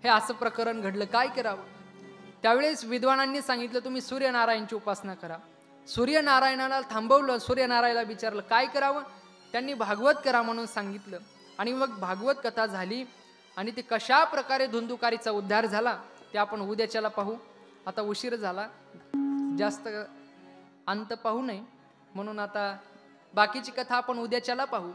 A: हे असं प्रकरण घडलं, काय करावं. त्यावेळेस विद्वानांनी सांगितलं तुम्ही सूर्यनारायणची उपासना करा. सूर्यनारायणाला थांबवलं. सूर्यनारायणाला विचारलं काय करावं. त्यांनी भागवत करा म्हणून सांगितलं. आणि मग भागवत कथा झाली. आणि ते कशा प्रकारे धुंदुकारीचा उद्धार झाला ते आपण उद्याच्याला पाहू. आता उशीर झाला, जास्त अंत पाहू नये, म्हणून आता बाकीची कथा आपण उद्याच्याला पाहू.